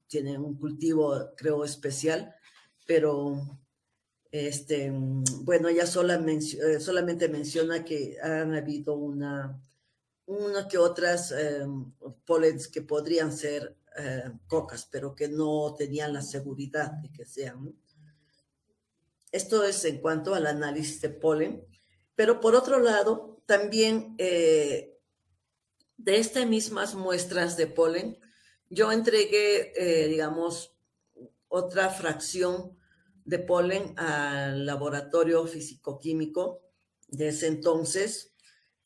tiene un cultivo, creo, especial, pero bueno, ella solamente menciona que han habido una que otras polens que podrían ser cocas, pero que no tenían la seguridad de que sean, ¿no? Esto es en cuanto al análisis de polen, pero por otro lado, también de estas mismas muestras de polen, yo entregué, digamos, otra fracción de polen al laboratorio físico-químico de ese entonces,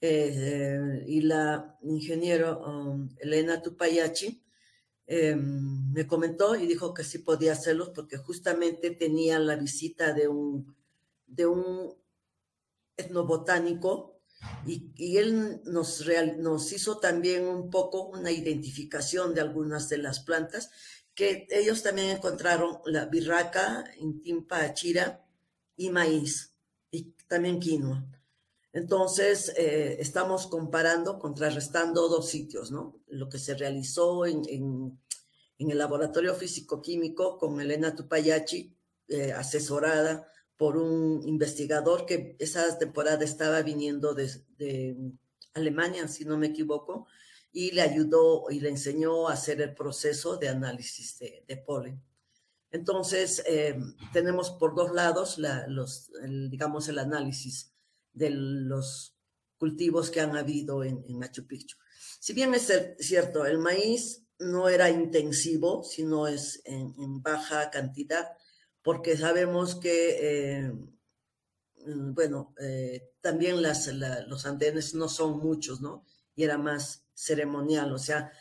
y la ingeniero Elena Tupayachi me comentó y dijo que sí podía hacerlos porque justamente tenía la visita de un etnobotánico y él nos hizo también un poco una identificación de algunas de las plantas, que ellos también encontraron la birraca, intimpa achira y maíz, y también quinoa. Entonces, estamos contrarrestando dos sitios, ¿no? Lo que se realizó en el laboratorio físico-químico con Elena Tupayachi, asesorada por un investigador que esa temporada estaba viniendo de Alemania, si no me equivoco, y le ayudó y le enseñó a hacer el proceso de análisis de polen. Entonces, tenemos por dos lados digamos, el análisis de los cultivos que han habido en Machu Picchu. Si bien es cierto, el maíz no era intensivo, sino es en baja cantidad, porque sabemos que, bueno, también los andenes no son muchos, ¿no? Y era más ceremonial, o sea,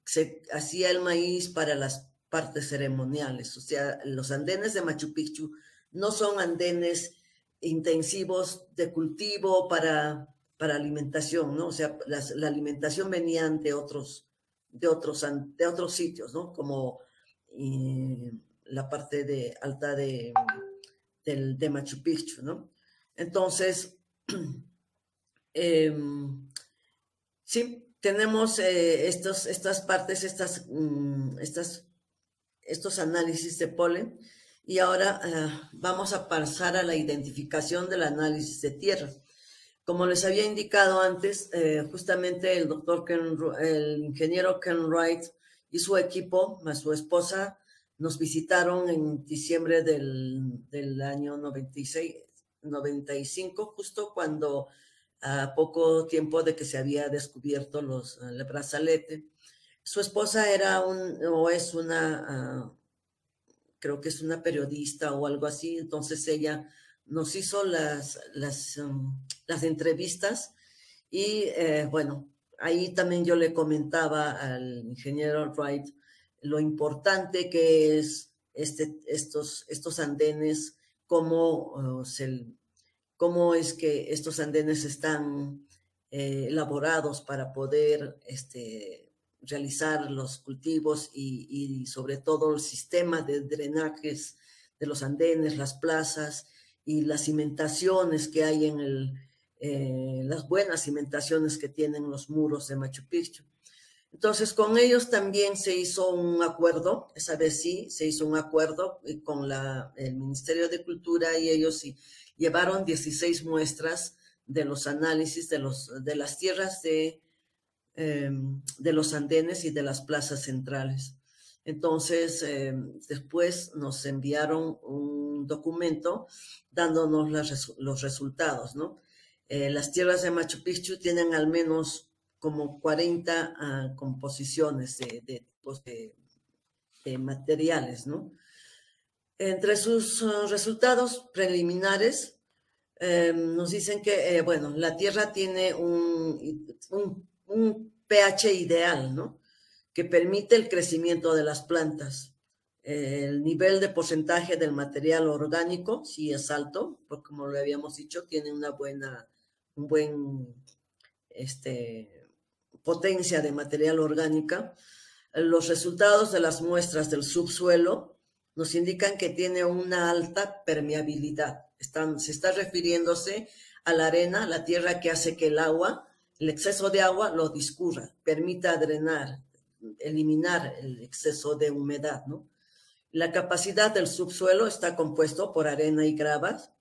se hacía el maíz para las partes ceremoniales, o sea, los andenes de Machu Picchu no son andenes intensivos de cultivo para alimentación, ¿no? O sea, la alimentación venían de otros sitios, ¿no? Como la parte alta de Machu Picchu, ¿no? Entonces, sí, tenemos estas partes, estos análisis de polen, y ahora vamos a pasar a la identificación del análisis de tierra. Como les había indicado antes, justamente el ingeniero Ken Wright y su equipo, más su esposa, nos visitaron en diciembre del año 95, justo cuando a poco tiempo de que se había descubierto el brazalete. Su esposa es una, creo que es una periodista o algo así, entonces ella nos hizo las entrevistas y bueno, ahí también yo le comentaba al ingeniero Wright lo importante que es estos andenes, cómo es que estos andenes están elaborados para poder realizar los cultivos y sobre todo el sistema de drenajes de los andenes, las plazas y las cimentaciones que hay las buenas cimentaciones que tienen los muros de Machu Picchu. Entonces, con ellos también se hizo un acuerdo, esa vez sí, se hizo un acuerdo con el Ministerio de Cultura, y ellos sí llevaron 16 muestras de los análisis de las tierras de los andenes y de las plazas centrales. Entonces, después nos enviaron un documento dándonos los resultados, ¿no? Las tierras de Machu Picchu tienen al menos como 40 composiciones de tipos de materiales, ¿no? Entre sus resultados preliminares, nos dicen que, bueno, la tierra tiene un pH ideal, ¿no? Que permite el crecimiento de las plantas. El nivel de porcentaje del material orgánico sí es alto, porque como lo habíamos dicho, tiene un buen potencia de material orgánica. Los resultados de las muestras del subsuelo nos indican que tiene una alta permeabilidad. Se está refiriéndose a la arena, la tierra que hace que el exceso de agua lo discurra, permita drenar, eliminar el exceso de humedad, ¿no? La capacidad del subsuelo está compuesto por arena y gravas,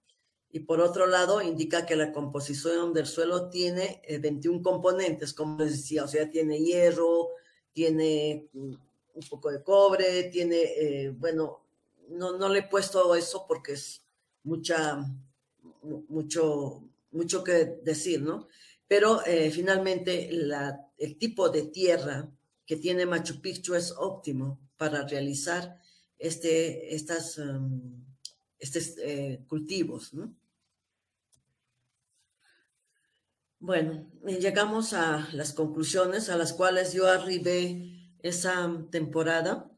y por otro lado indica que la composición del suelo tiene 21 componentes, como les decía, o sea, tiene hierro, tiene un poco de cobre, tiene, bueno, no le he puesto eso porque es mucho que decir, ¿no? Pero finalmente el tipo de tierra que tiene Machu Picchu es óptimo para realizar estos cultivos, ¿no? Bueno, llegamos a las conclusiones a las cuales yo arribé esa temporada,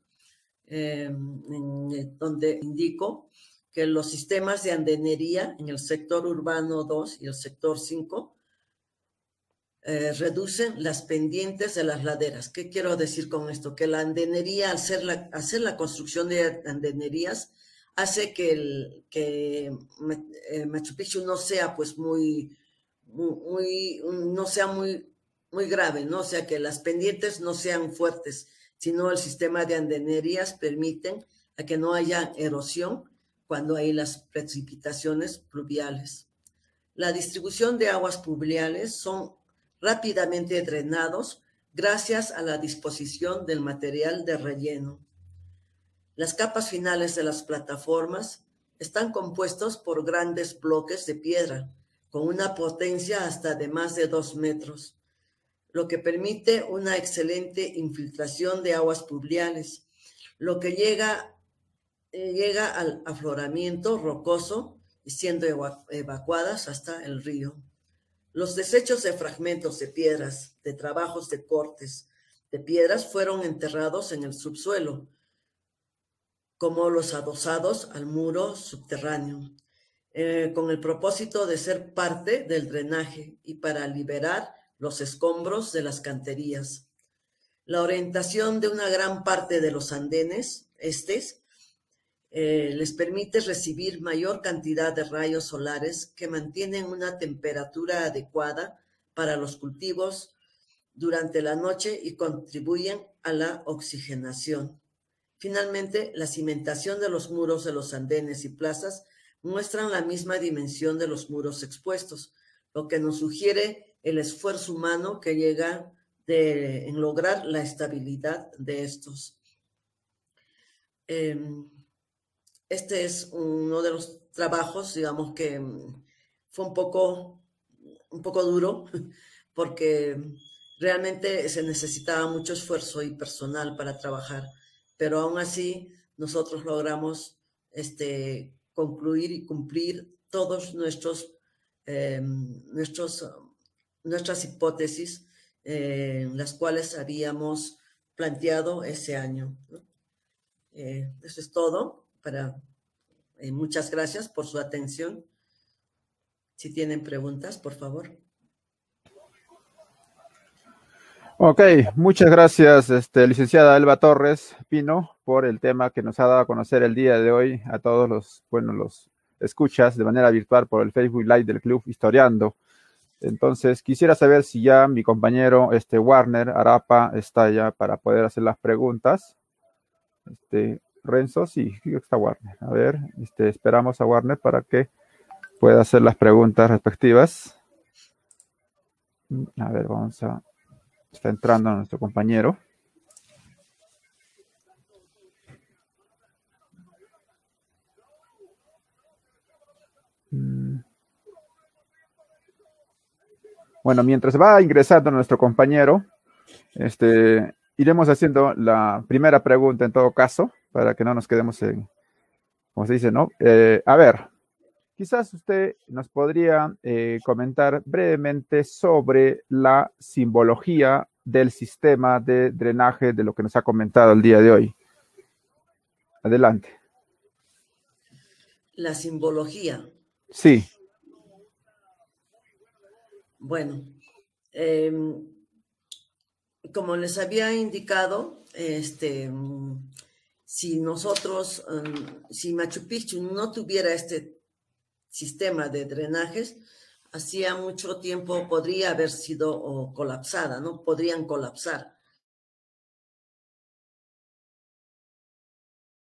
donde indico que los sistemas de andenería en el sector urbano 2 y el sector 5 reducen las pendientes de las laderas. ¿Qué quiero decir con esto? Que la andenería, hacer la construcción de andenerías, hace que Machu Picchu no sea pues no sea muy grave, ¿no? O sea, que las pendientes no sean fuertes, sino el sistema de andenerías permiten a que no haya erosión cuando hay las precipitaciones pluviales. La distribución de aguas pluviales son rápidamente drenados gracias a la disposición del material de relleno. Las capas finales de las plataformas están compuestos por grandes bloques de piedra, con una potencia hasta de más de 2 metros, lo que permite una excelente infiltración de aguas pluviales, lo que llega al afloramiento rocoso y siendo evacuadas hasta el río. Los desechos de fragmentos de piedras, de trabajos de cortes de piedras fueron enterrados en el subsuelo, como los adosados al muro subterráneo, con el propósito de ser parte del drenaje y para liberar los escombros de las canterías. La orientación de una gran parte de los andenes, les permite recibir mayor cantidad de rayos solares que mantienen una temperatura adecuada para los cultivos durante la noche y contribuyen a la oxigenación. Finalmente, la cimentación de los muros de los andenes y plazas muestran la misma dimensión de los muros expuestos, lo que nos sugiere el esfuerzo humano que llega en lograr la estabilidad de estos. Este es uno de los trabajos, digamos, que fue un poco duro, porque realmente se necesitaba mucho esfuerzo y personal para trabajar, pero aún así nosotros logramos concluir y cumplir todos nuestras hipótesis, las cuales habíamos planteado ese año, ¿no? Eso es todo. Muchas gracias por su atención. Si tienen preguntas, por favor. Ok, muchas gracias, licenciada Elba Torres Pino, por el tema que nos ha dado a conocer el día de hoy a todos los escuchas de manera virtual por el Facebook Live del Club Historiando. Entonces, quisiera saber si ya mi compañero Warner Arapa está ya para poder hacer las preguntas. Renzo, sí, está Warner. A ver, esperamos a Warner para que pueda hacer las preguntas respectivas. A ver, está entrando nuestro compañero. Bueno, mientras va ingresando nuestro compañero, iremos haciendo la primera pregunta en todo caso, para que no nos quedemos como se dice, ¿no? A ver, quizás usted nos podría comentar brevemente sobre la simbología del sistema de drenaje de lo que nos ha comentado el día de hoy. Adelante. La simbología. Sí. Bueno, Como les había indicado, si nosotros, si Machu Picchu no tuviera este sistema de drenajes, hacía mucho tiempo podría haber sido colapsada, ¿no? Podrían colapsar.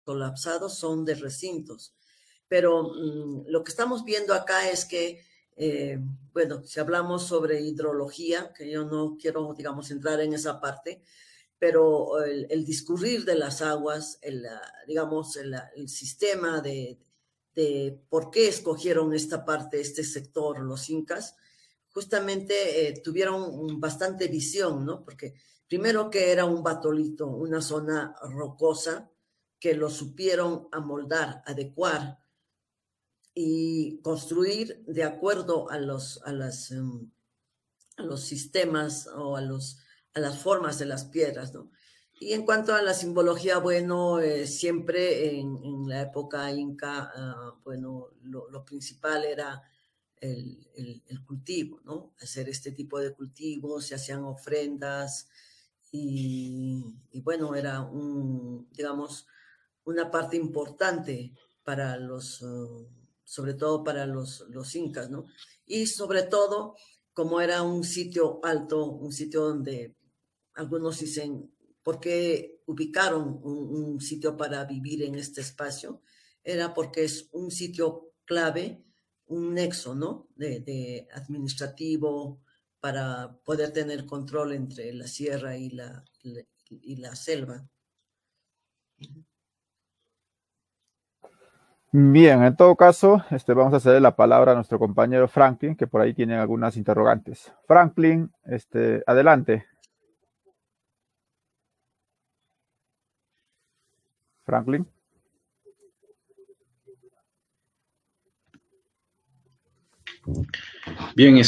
Colapsados son de recintos. Pero lo que estamos viendo acá es que, bueno, si hablamos sobre hidrología, que yo no quiero, digamos, entrar en esa parte, pero el discurrir de las aguas, digamos, el sistema de por qué escogieron esta parte, este sector, los incas, justamente tuvieron bastante visión, ¿no? Porque primero que era un batolito, una zona rocosa, que lo supieron amoldar, adecuar y construir de acuerdo a los sistemas o a las formas de las piedras, ¿no? Y en cuanto a la simbología, bueno, siempre en la época inca, bueno, lo principal era el cultivo, ¿no? Hacer este tipo de cultivos, se hacían ofrendas y bueno, era digamos, una parte importante para sobre todo para los incas, ¿no? Y sobre todo, como era un sitio alto, un sitio donde algunos dicen, ¿por qué ubicaron un sitio para vivir en este espacio? Era porque es un sitio clave, un nexo, ¿no? De administrativo para poder tener control entre la sierra y la selva. Bien, en todo caso, vamos a ceder la palabra a nuestro compañero Franklin, que por ahí tiene algunas interrogantes. Franklin, adelante. Franklin. Bien,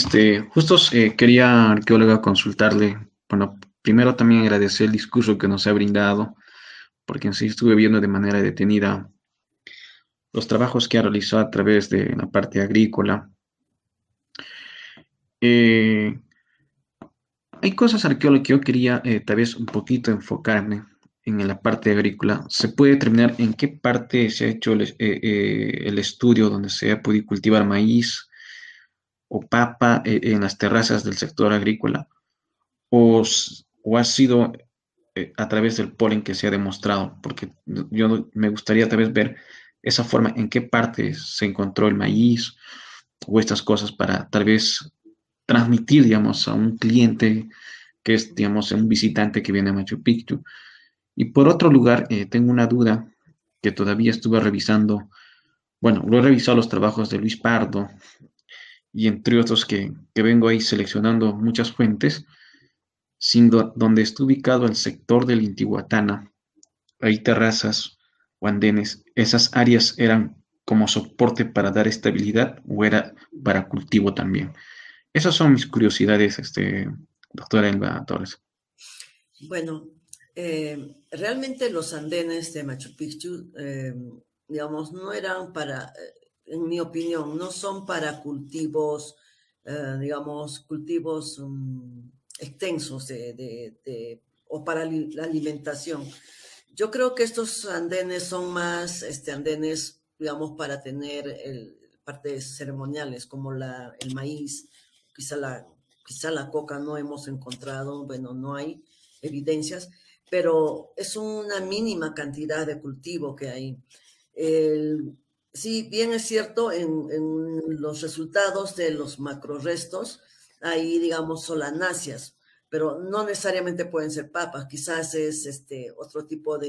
justo quería, arqueóloga, consultarle. Bueno, primero también agradecer el discurso que nos ha brindado, porque en sí estuve viendo de manera detenida los trabajos que ha realizado a través de la parte agrícola. Hay cosas, arqueólogo, que yo quería tal vez un poquito enfocarme en la parte agrícola. ¿Se puede determinar en qué parte se ha hecho el estudio donde se ha podido cultivar maíz o papa en las terrazas del sector agrícola? ¿O ha sido a través del polen que se ha demostrado? Porque yo me gustaría tal vez ver esa forma, en qué parte se encontró el maíz o estas cosas para tal vez transmitir, digamos, a un cliente que es, digamos, un visitante que viene a Machu Picchu. Y por otro lugar, tengo una duda que todavía estuve revisando. Bueno, lo he revisado los trabajos de Luis Pardo y entre otros que vengo ahí seleccionando muchas fuentes, donde está ubicado el sector del Intihuatana. Hay terrazas o andenes. ¿Esas áreas eran como soporte para dar estabilidad o era para cultivo también? Esas son mis curiosidades, doctora Elba Torres. Bueno, realmente los andenes de Machu Picchu, digamos, no eran para, en mi opinión, no son para cultivos, digamos, cultivos extensos o para la alimentación. Yo creo que estos andenes son más andenes, digamos, para tener partes ceremoniales como el maíz, quizá la coca no hemos encontrado, bueno, no hay evidencias, pero es una mínima cantidad de cultivo que hay. Sí, bien es cierto, en los resultados de los macrorestos hay, digamos, solanáceas, pero no necesariamente pueden ser papas, quizás es otro tipo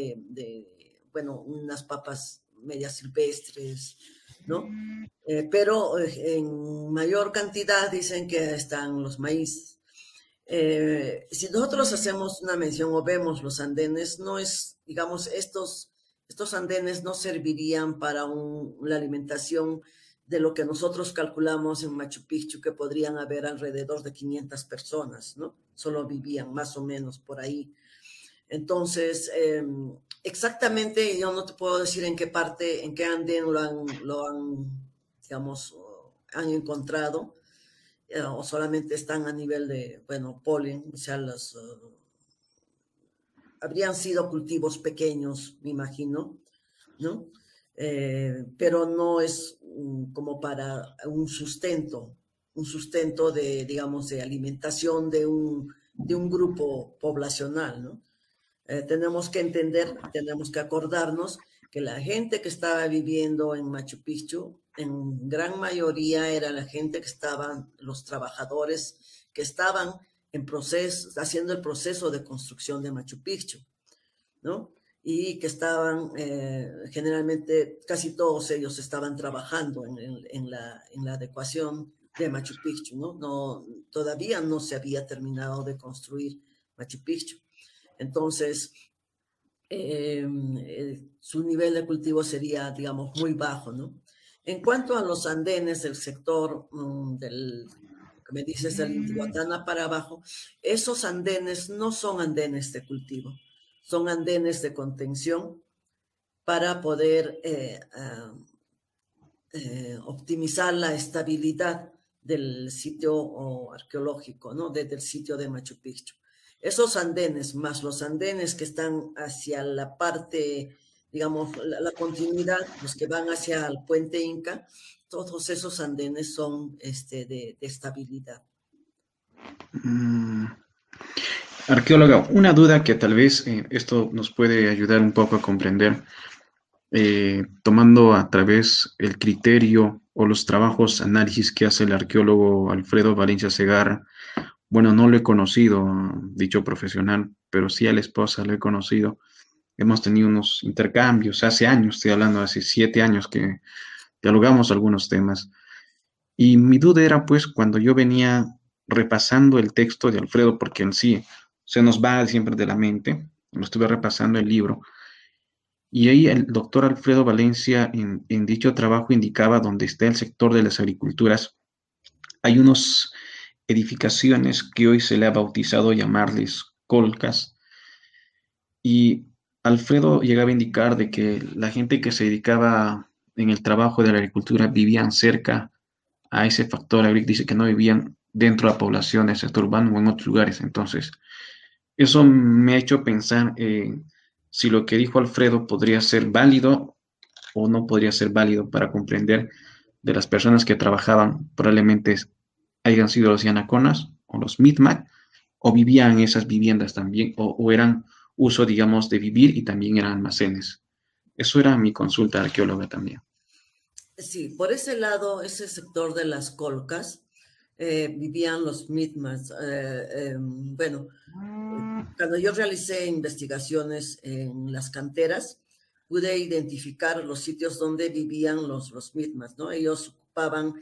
bueno, unas papas medias silvestres, ¿no? Pero en mayor cantidad dicen que están los maíz. Si nosotros hacemos una mención o vemos los andenes, no es, digamos, estos andenes no servirían para la alimentación de lo que nosotros calculamos en Machu Picchu, que podrían haber alrededor de 500 personas, ¿no? Solo vivían más o menos por ahí. Entonces, exactamente, yo no te puedo decir en qué parte, en qué andén lo han digamos, han encontrado. o solamente están a nivel de, bueno, polen, o sea, habrían sido cultivos pequeños, me imagino, ¿no? Pero no es como para un sustento de, digamos, de alimentación de un grupo poblacional, ¿no? Tenemos que entender, tenemos que acordarnos que la gente que estaba viviendo en Machu Picchu, en gran mayoría era la gente que estaban, los trabajadores que estaban haciendo el proceso de construcción de Machu Picchu, ¿no? Y que estaban, generalmente, casi todos ellos estaban trabajando en la adecuación de Machu Picchu, ¿no? Todavía no se había terminado de construir Machu Picchu. Entonces, su nivel de cultivo sería, digamos, muy bajo, ¿no? En cuanto a los andenes del sector que me dices, del Intihuatana para abajo, esos andenes no son andenes de cultivo, son andenes de contención para poder optimizar la estabilidad del sitio arqueológico, ¿no? Desde el sitio de Machu Picchu. Esos andenes, más los andenes que están hacia la parte, digamos, la continuidad, los que van hacia el puente Inca, todos esos andenes son de estabilidad. Arqueóloga, una duda que tal vez esto nos puede ayudar un poco a comprender, tomando a través el criterio o los trabajos, análisis que hace el arqueólogo Alfredo Valencia Segarra. Bueno, no lo he conocido, dicho profesional, pero sí a la esposa lo he conocido. Hemos tenido unos intercambios hace años, estoy hablando hace 7 años que dialogamos algunos temas. Y mi duda era, pues, cuando yo venía repasando el texto de Alfredo, porque en sí se nos va siempre de la mente, lo estuve repasando el libro, y ahí el doctor Alfredo Valencia en dicho trabajo indicaba donde está el sector de las agriculturas, hay unas edificaciones que hoy se le ha bautizado llamarles colcas, y Alfredo llegaba a indicar de que la gente que se dedicaba en el trabajo de la agricultura vivían cerca a ese factor agrícola, dice que no vivían dentro de la población del sector urbano o en otros lugares. Entonces, eso me ha hecho pensar si lo que dijo Alfredo podría ser válido o no podría ser válido para comprender de las personas que trabajaban, probablemente hayan sido los Yanaconas o los Mi'kmaq, o vivían en esas viviendas también, o eran uso, digamos, de vivir y también eran almacenes. Eso era mi consulta arqueóloga también. Sí, por ese lado, ese sector de las colcas, vivían los Mi'kmaq. Bueno, cuando yo realicé investigaciones en las canteras, pude identificar los sitios donde vivían los Mi'kmaq, ¿no? Ellos ocupaban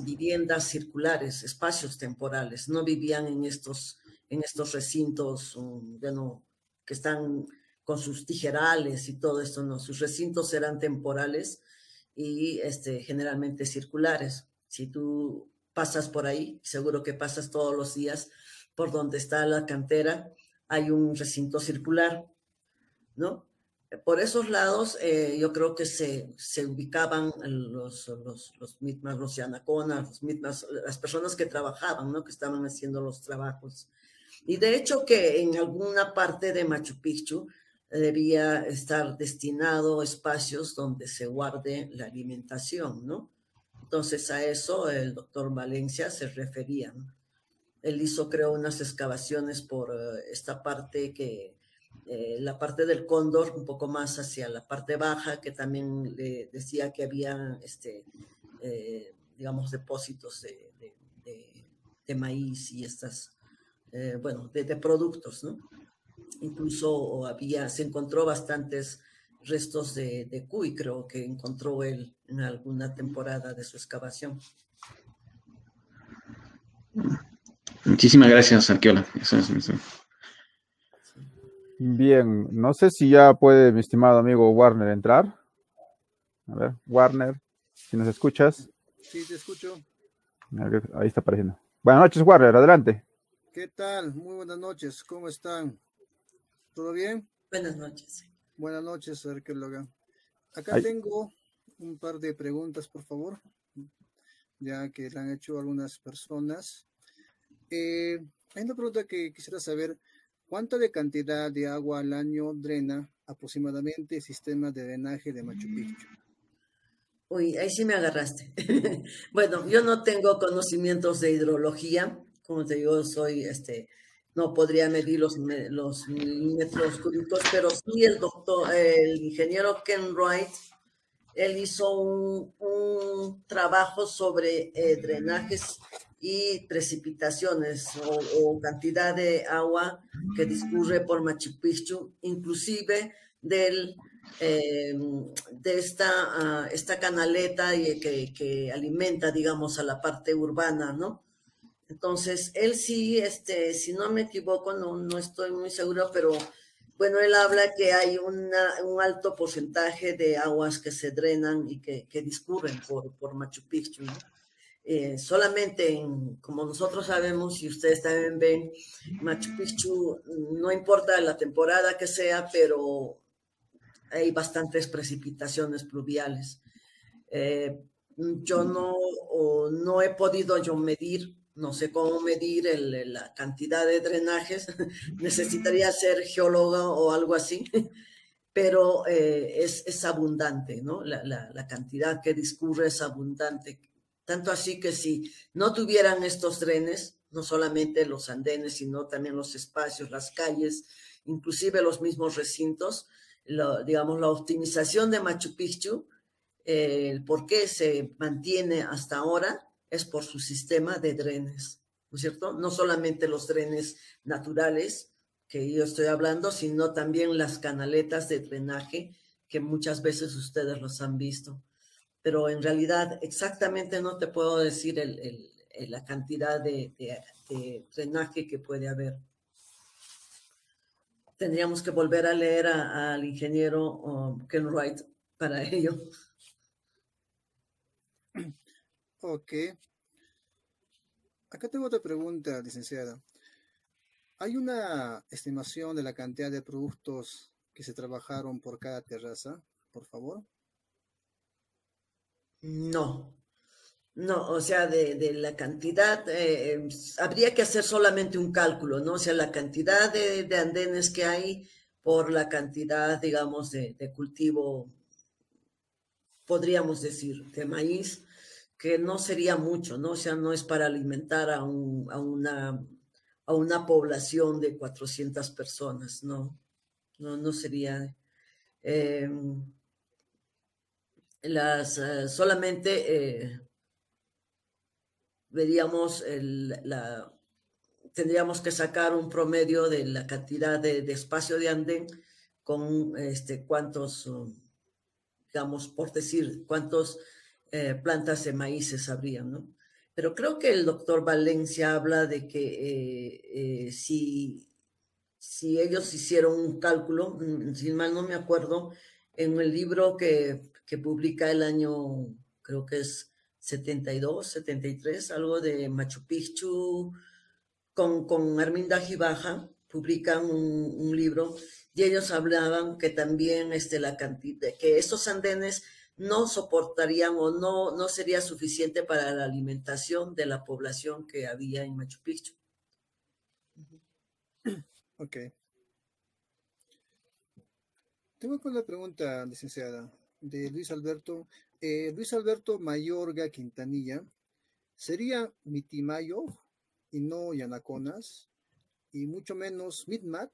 viviendas circulares, espacios temporales, no vivían en estos recintos, bueno, que están con sus tijerales y todo esto, no, sus recintos eran temporales y generalmente circulares. Si tú pasas por ahí, seguro que pasas todos los días por donde está la cantera, hay un recinto circular, ¿no? Por esos lados, yo creo que se ubicaban los Mi'kmaq, los Yanaconas, los Mi'kmaq, las personas que trabajaban, ¿no? Que estaban haciendo los trabajos. Y de hecho que en alguna parte de Machu Picchu debía estar destinado espacios donde se guarde la alimentación, ¿no? Entonces a eso el doctor Valencia se refería, ¿no? Él hizo, creo, unas excavaciones por esta parte la parte del Cóndor, un poco más hacia la parte baja, que también le decía que había, digamos, depósitos de maíz y estas, bueno, de productos, ¿no? Incluso se encontró bastantes restos de cuy, creo que encontró él en alguna temporada de su excavación. Muchísimas gracias, arqueóloga. Eso es. Bien, no sé si ya puede mi estimado amigo Warner entrar. A ver, Warner, si nos escuchas. Sí, te escucho. Ahí está apareciendo. Buenas noches, Warner, adelante. ¿Qué tal? Muy buenas noches, ¿cómo están? ¿Todo bien? Buenas noches. Buenas noches, arqueóloga. Acá Ahí. tengo un par de preguntas, por favor. ya que le han hecho algunas personas. Hay una pregunta que quisiera saber, ¿cuánta de cantidad de agua al año drena aproximadamente el sistema de drenaje de Machu Picchu? Uy, ahí sí me agarraste. Bueno, yo no tengo conocimientos de hidrología, como te digo, no podría medir los milímetros cúbicos, pero sí el ingeniero Ken Wright, él hizo un trabajo sobre drenajes y precipitaciones o cantidad de agua que discurre por Machu Picchu, inclusive de esta canaleta que alimenta, digamos, a la parte urbana, ¿no? Entonces, él sí, si no me equivoco, no estoy muy seguro, pero bueno, él habla que hay un alto porcentaje de aguas que se drenan y que discurren por Machu Picchu, ¿no? Solamente como nosotros sabemos y ustedes también ven, Machu Picchu, no importa la temporada que sea, pero hay bastantes precipitaciones pluviales. Yo no he podido yo medir, no sé cómo medir la cantidad de drenajes, necesitaría ser geólogo o algo así, pero es abundante, ¿no? La cantidad que discurre es abundante. Tanto así que si no tuvieran estos drenes, no solamente los andenes, sino también los espacios, las calles, inclusive los mismos recintos, digamos, la optimización de Machu Picchu, el por qué se mantiene hasta ahora es por su sistema de drenes, ¿no es cierto? No solamente los drenes naturales que yo estoy hablando, sino también las canaletas de drenaje que muchas veces ustedes los han visto. Pero en realidad exactamente no te puedo decir la cantidad de drenaje que puede haber. Tendríamos que volver a leer al ingeniero Ken Wright para ello. Ok. Acá tengo otra pregunta, licenciada. ¿Hay una estimación de la cantidad de productos que se trabajaron por cada terraza, por favor? No, o sea, de la cantidad, habría que hacer solamente un cálculo, ¿no? O sea, la cantidad de andenes que hay por la cantidad, digamos, de cultivo, podríamos decir, de maíz, que no sería mucho, ¿no? O sea, no es para alimentar a una población de 400 personas, no sería. Eh, solamente veríamos tendríamos que sacar un promedio de la cantidad de espacio de andén con cuántos, digamos, por decir, cuántos plantas de maíces habrían, ¿no? Pero creo que el doctor Valencia habla de que si ellos hicieron un cálculo, si mal no me acuerdo, en el libro que publica el año, creo que es 72, 73, algo de Machu Picchu, con Arminda Baja, publican un libro y ellos hablaban que también la cantidad, que estos andenes no soportarían o no sería suficiente para la alimentación de la población que había en Machu Picchu. Ok. Tengo una pregunta, licenciada, de Luis Alberto. Luis Alberto Mayorga Quintanilla, ¿sería Mitimayo y no Yanaconas? Y mucho menos Mitmat,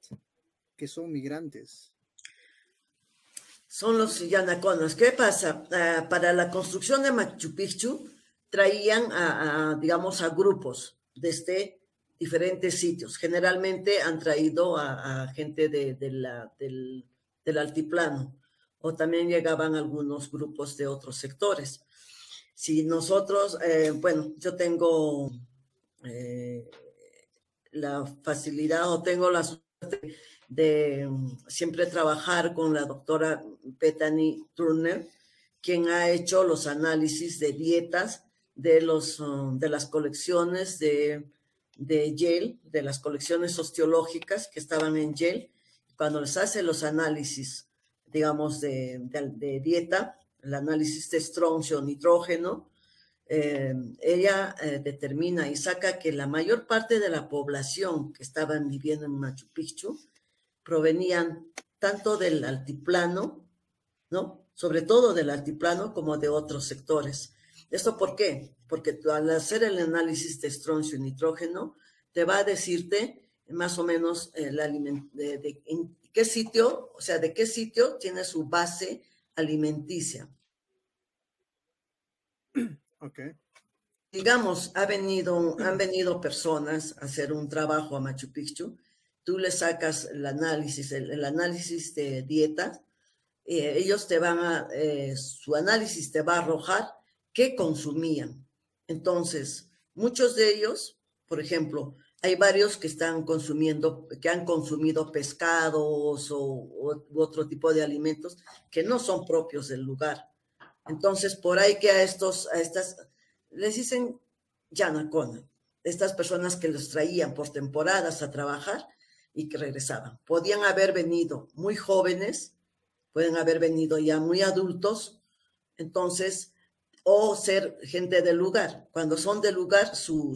que son migrantes. Son los yanaconas. ¿Qué pasa? Para la construcción de Machu Picchu traían digamos, a grupos desde diferentes sitios. Generalmente han traído a gente del altiplano o también llegaban algunos grupos de otros sectores. Si nosotros, bueno, yo tengo la facilidad o tengo la suerte de siempre trabajar con la doctora Bethany Turner, quien ha hecho los análisis de dietas de las colecciones de Yale, de las colecciones osteológicas que estaban en Yale. Cuando les hace los análisis, digamos, de dieta, el análisis de estroncio, nitrógeno, ella determina y saca que la mayor parte de la población que estaban viviendo en Machu Picchu provenían tanto del altiplano, ¿no? Sobre todo del altiplano como de otros sectores. ¿Esto por qué? Porque tú, al hacer el análisis de estroncio y nitrógeno, te va a decirte más o menos en qué sitio, o sea, de qué sitio tiene su base alimenticia. Okay. Digamos, han venido personas a hacer un trabajo a Machu Picchu, tú le sacas el análisis de dieta, ellos te van su análisis te va a arrojar qué consumían. Entonces, muchos de ellos, por ejemplo, hay varios que han consumido pescados u otro tipo de alimentos que no son propios del lugar. Entonces, por ahí que a estas les dicen yanacona, estas personas que los traían por temporadas a trabajar y que regresaban. Podían haber venido muy jóvenes, pueden haber venido ya muy adultos, entonces, o ser gente del lugar. Cuando son del lugar, su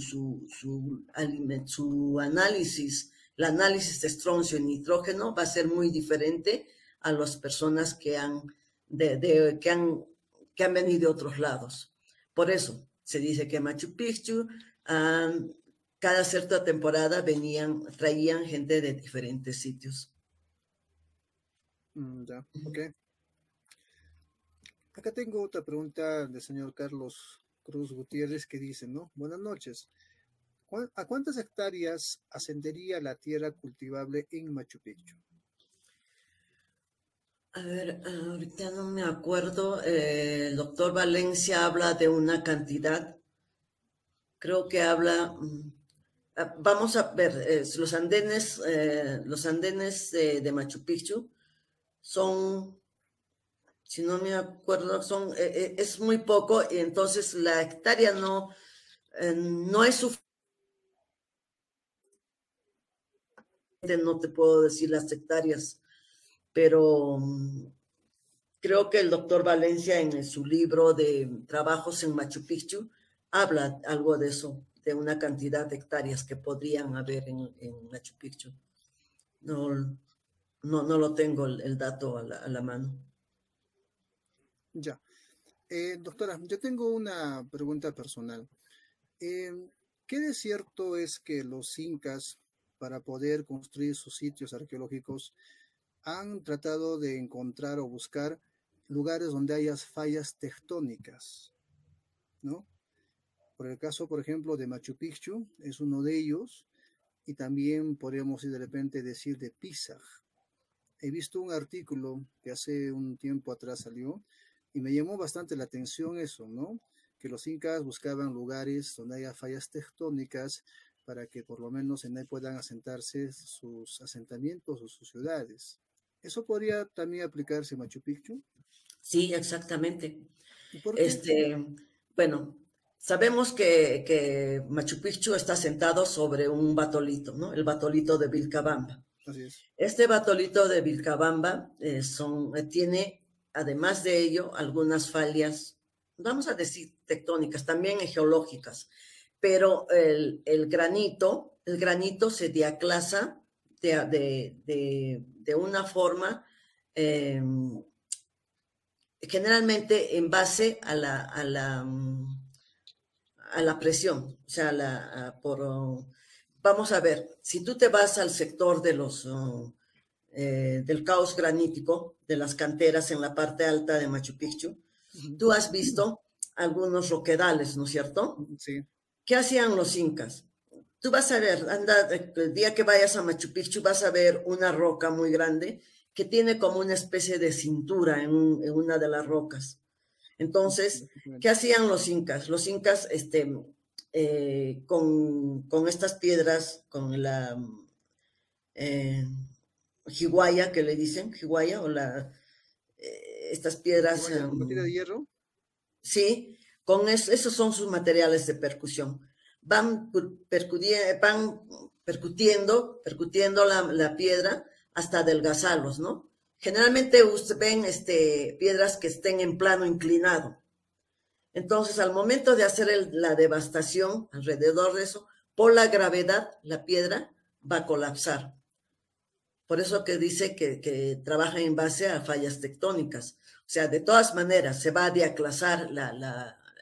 análisis, el análisis de estroncio y nitrógeno va a ser muy diferente a las personas que han venido de otros lados. Por eso se dice que Machu Picchu, cada cierta temporada traían gente de diferentes sitios. Ya, ok. Acá tengo otra pregunta del señor Carlos Cruz Gutiérrez que dice, ¿no? Buenas noches. ¿A cuántas hectáreas ascendería la tierra cultivable en Machu Picchu? A ver, ahorita no me acuerdo. El doctor Valencia habla de una cantidad. Creo que habla. Vamos a ver, los andenes de Machu Picchu son, si no me acuerdo, es muy poco, y entonces la hectárea no es suficiente. No te puedo decir las hectáreas, pero creo que el doctor Valencia en su libro de trabajos en Machu Picchu habla algo de eso, de una cantidad de hectáreas que podrían haber en Machu Picchu. No lo tengo el dato a la mano. Ya. Doctora, yo tengo una pregunta personal. ¿Qué de cierto es que los incas, para poder construir sus sitios arqueológicos, han tratado de encontrar o buscar lugares donde haya fallas tectónicas, ¿no? Por el caso, por ejemplo, de Machu Picchu, es uno de ellos, y también podríamos de repente decir de Pisa. He visto un artículo que hace un tiempo atrás salió, y me llamó bastante la atención eso, ¿no? Que los incas buscaban lugares donde haya fallas tectónicas para que por lo menos en ahí puedan asentarse sus asentamientos o sus ciudades. ¿Eso podría también aplicarse en Machu Picchu? Sí, exactamente. ¿Y por qué? Bueno, sabemos que Machu Picchu está sentado sobre un batolito, ¿no? El batolito de Vilcabamba. Así es. Este batolito de Vilcabamba tiene, además de ello, algunas fallas, vamos a decir tectónicas, también geológicas, pero el granito se diaclasa de una forma generalmente en base a la presión, o sea, vamos a ver, si tú te vas al sector de del caos granítico, de las canteras en la parte alta de Machu Picchu, tú has visto algunos roquedales, ¿no es cierto? Sí. ¿Qué hacían los incas? Tú vas a ver, el día que vayas a Machu Picchu vas a ver una roca muy grande que tiene como una especie de cintura en una de las rocas. Entonces, ¿qué hacían los incas? Los incas, con estas piedras, con la jiguaya que le dicen, jiguaya, o estas piedras. ¿Piedra de hierro? Sí, con esos son sus materiales de percusión. Van percutiendo la piedra hasta adelgazarlos, ¿no? Generalmente ustedes ven piedras que estén en plano inclinado. Entonces, al momento de hacer la devastación alrededor de eso, por la gravedad, la piedra va a colapsar. Por eso que dice que trabaja en base a fallas tectónicas. O sea, de todas maneras, se va a diaclasar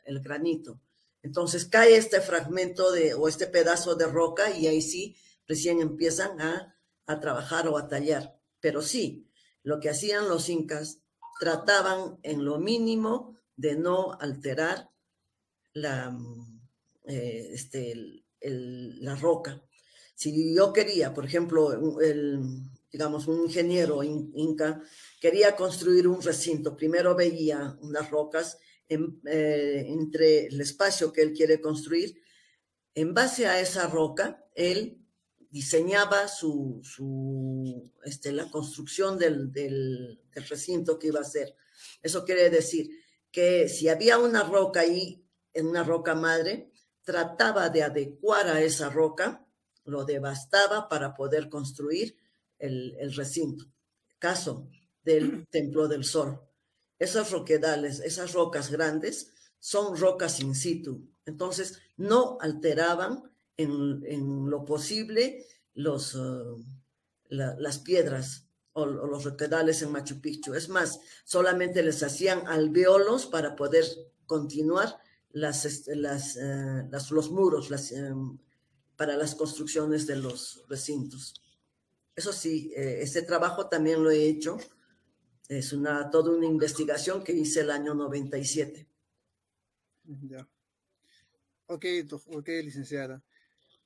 el granito. Entonces cae este fragmento o este pedazo de roca y ahí sí recién empiezan a trabajar o a tallar. Pero sí, lo que hacían los incas, trataban en lo mínimo de no alterar la roca. Si yo quería, por ejemplo, digamos, un ingeniero inca quería construir un recinto, primero veía unas rocas entre el espacio que él quiere construir. En base a esa roca, él diseñaba la construcción del recinto que iba a hacer. Eso quiere decir que si había una roca ahí, en una roca madre, trataba de adecuar a esa roca, lo devastaba para poder construir el recinto. Caso del Templo del Sol. Esos roquedales, esas rocas grandes, son rocas in situ. Entonces, no alteraban en lo posible las piedras o los roquedales en Machu Picchu. Es más, solamente les hacían alveolos para poder continuar los muros para las construcciones de los recintos. Eso sí, este trabajo también lo he hecho. Es toda una investigación que hice el año 97. Ya. Ok, licenciada.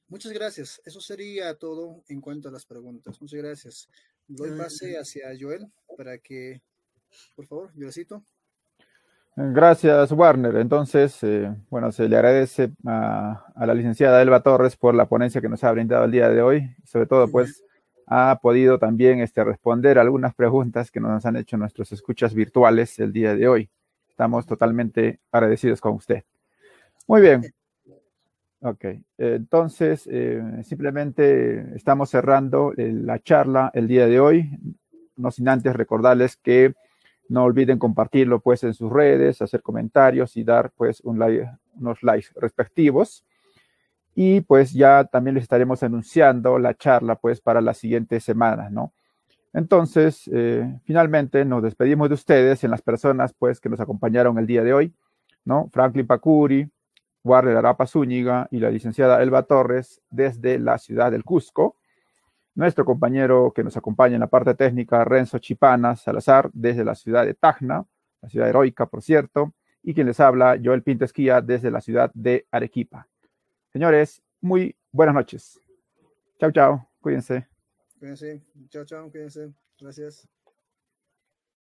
Muchas gracias. Eso sería todo en cuanto a las preguntas. Muchas gracias. Doy pase hacia Joel para que, por favor, Joelcito. Gracias, Warner. Entonces, bueno, se le agradece a la licenciada Elba Torres por la ponencia que nos ha brindado el día de hoy. Sobre todo, pues, ha podido también responder algunas preguntas que nos han hecho nuestros escuchas virtuales el día de hoy. Estamos totalmente agradecidos con usted. Muy bien. Ok. Entonces, simplemente estamos cerrando la charla el día de hoy. No sin antes recordarles que no olviden compartirlo pues en sus redes, hacer comentarios y dar pues unos likes respectivos. Y pues ya también les estaremos anunciando la charla pues para las siguientes semanas, ¿no? Entonces, finalmente nos despedimos de ustedes en las personas pues que nos acompañaron el día de hoy, ¿no? Franklin Pacuri, Warner Arapa Zúñiga y la licenciada Elba Torres desde la ciudad del Cusco. Nuestro compañero que nos acompaña en la parte técnica, Renzo Chipana Salazar, desde la ciudad de Tacna, la ciudad heroica, por cierto, y quien les habla, Joel Pinto Esquía, desde la ciudad de Arequipa. Señores, muy buenas noches. Chao, chao. Cuídense. Cuídense. Chao, chao. Cuídense. Gracias.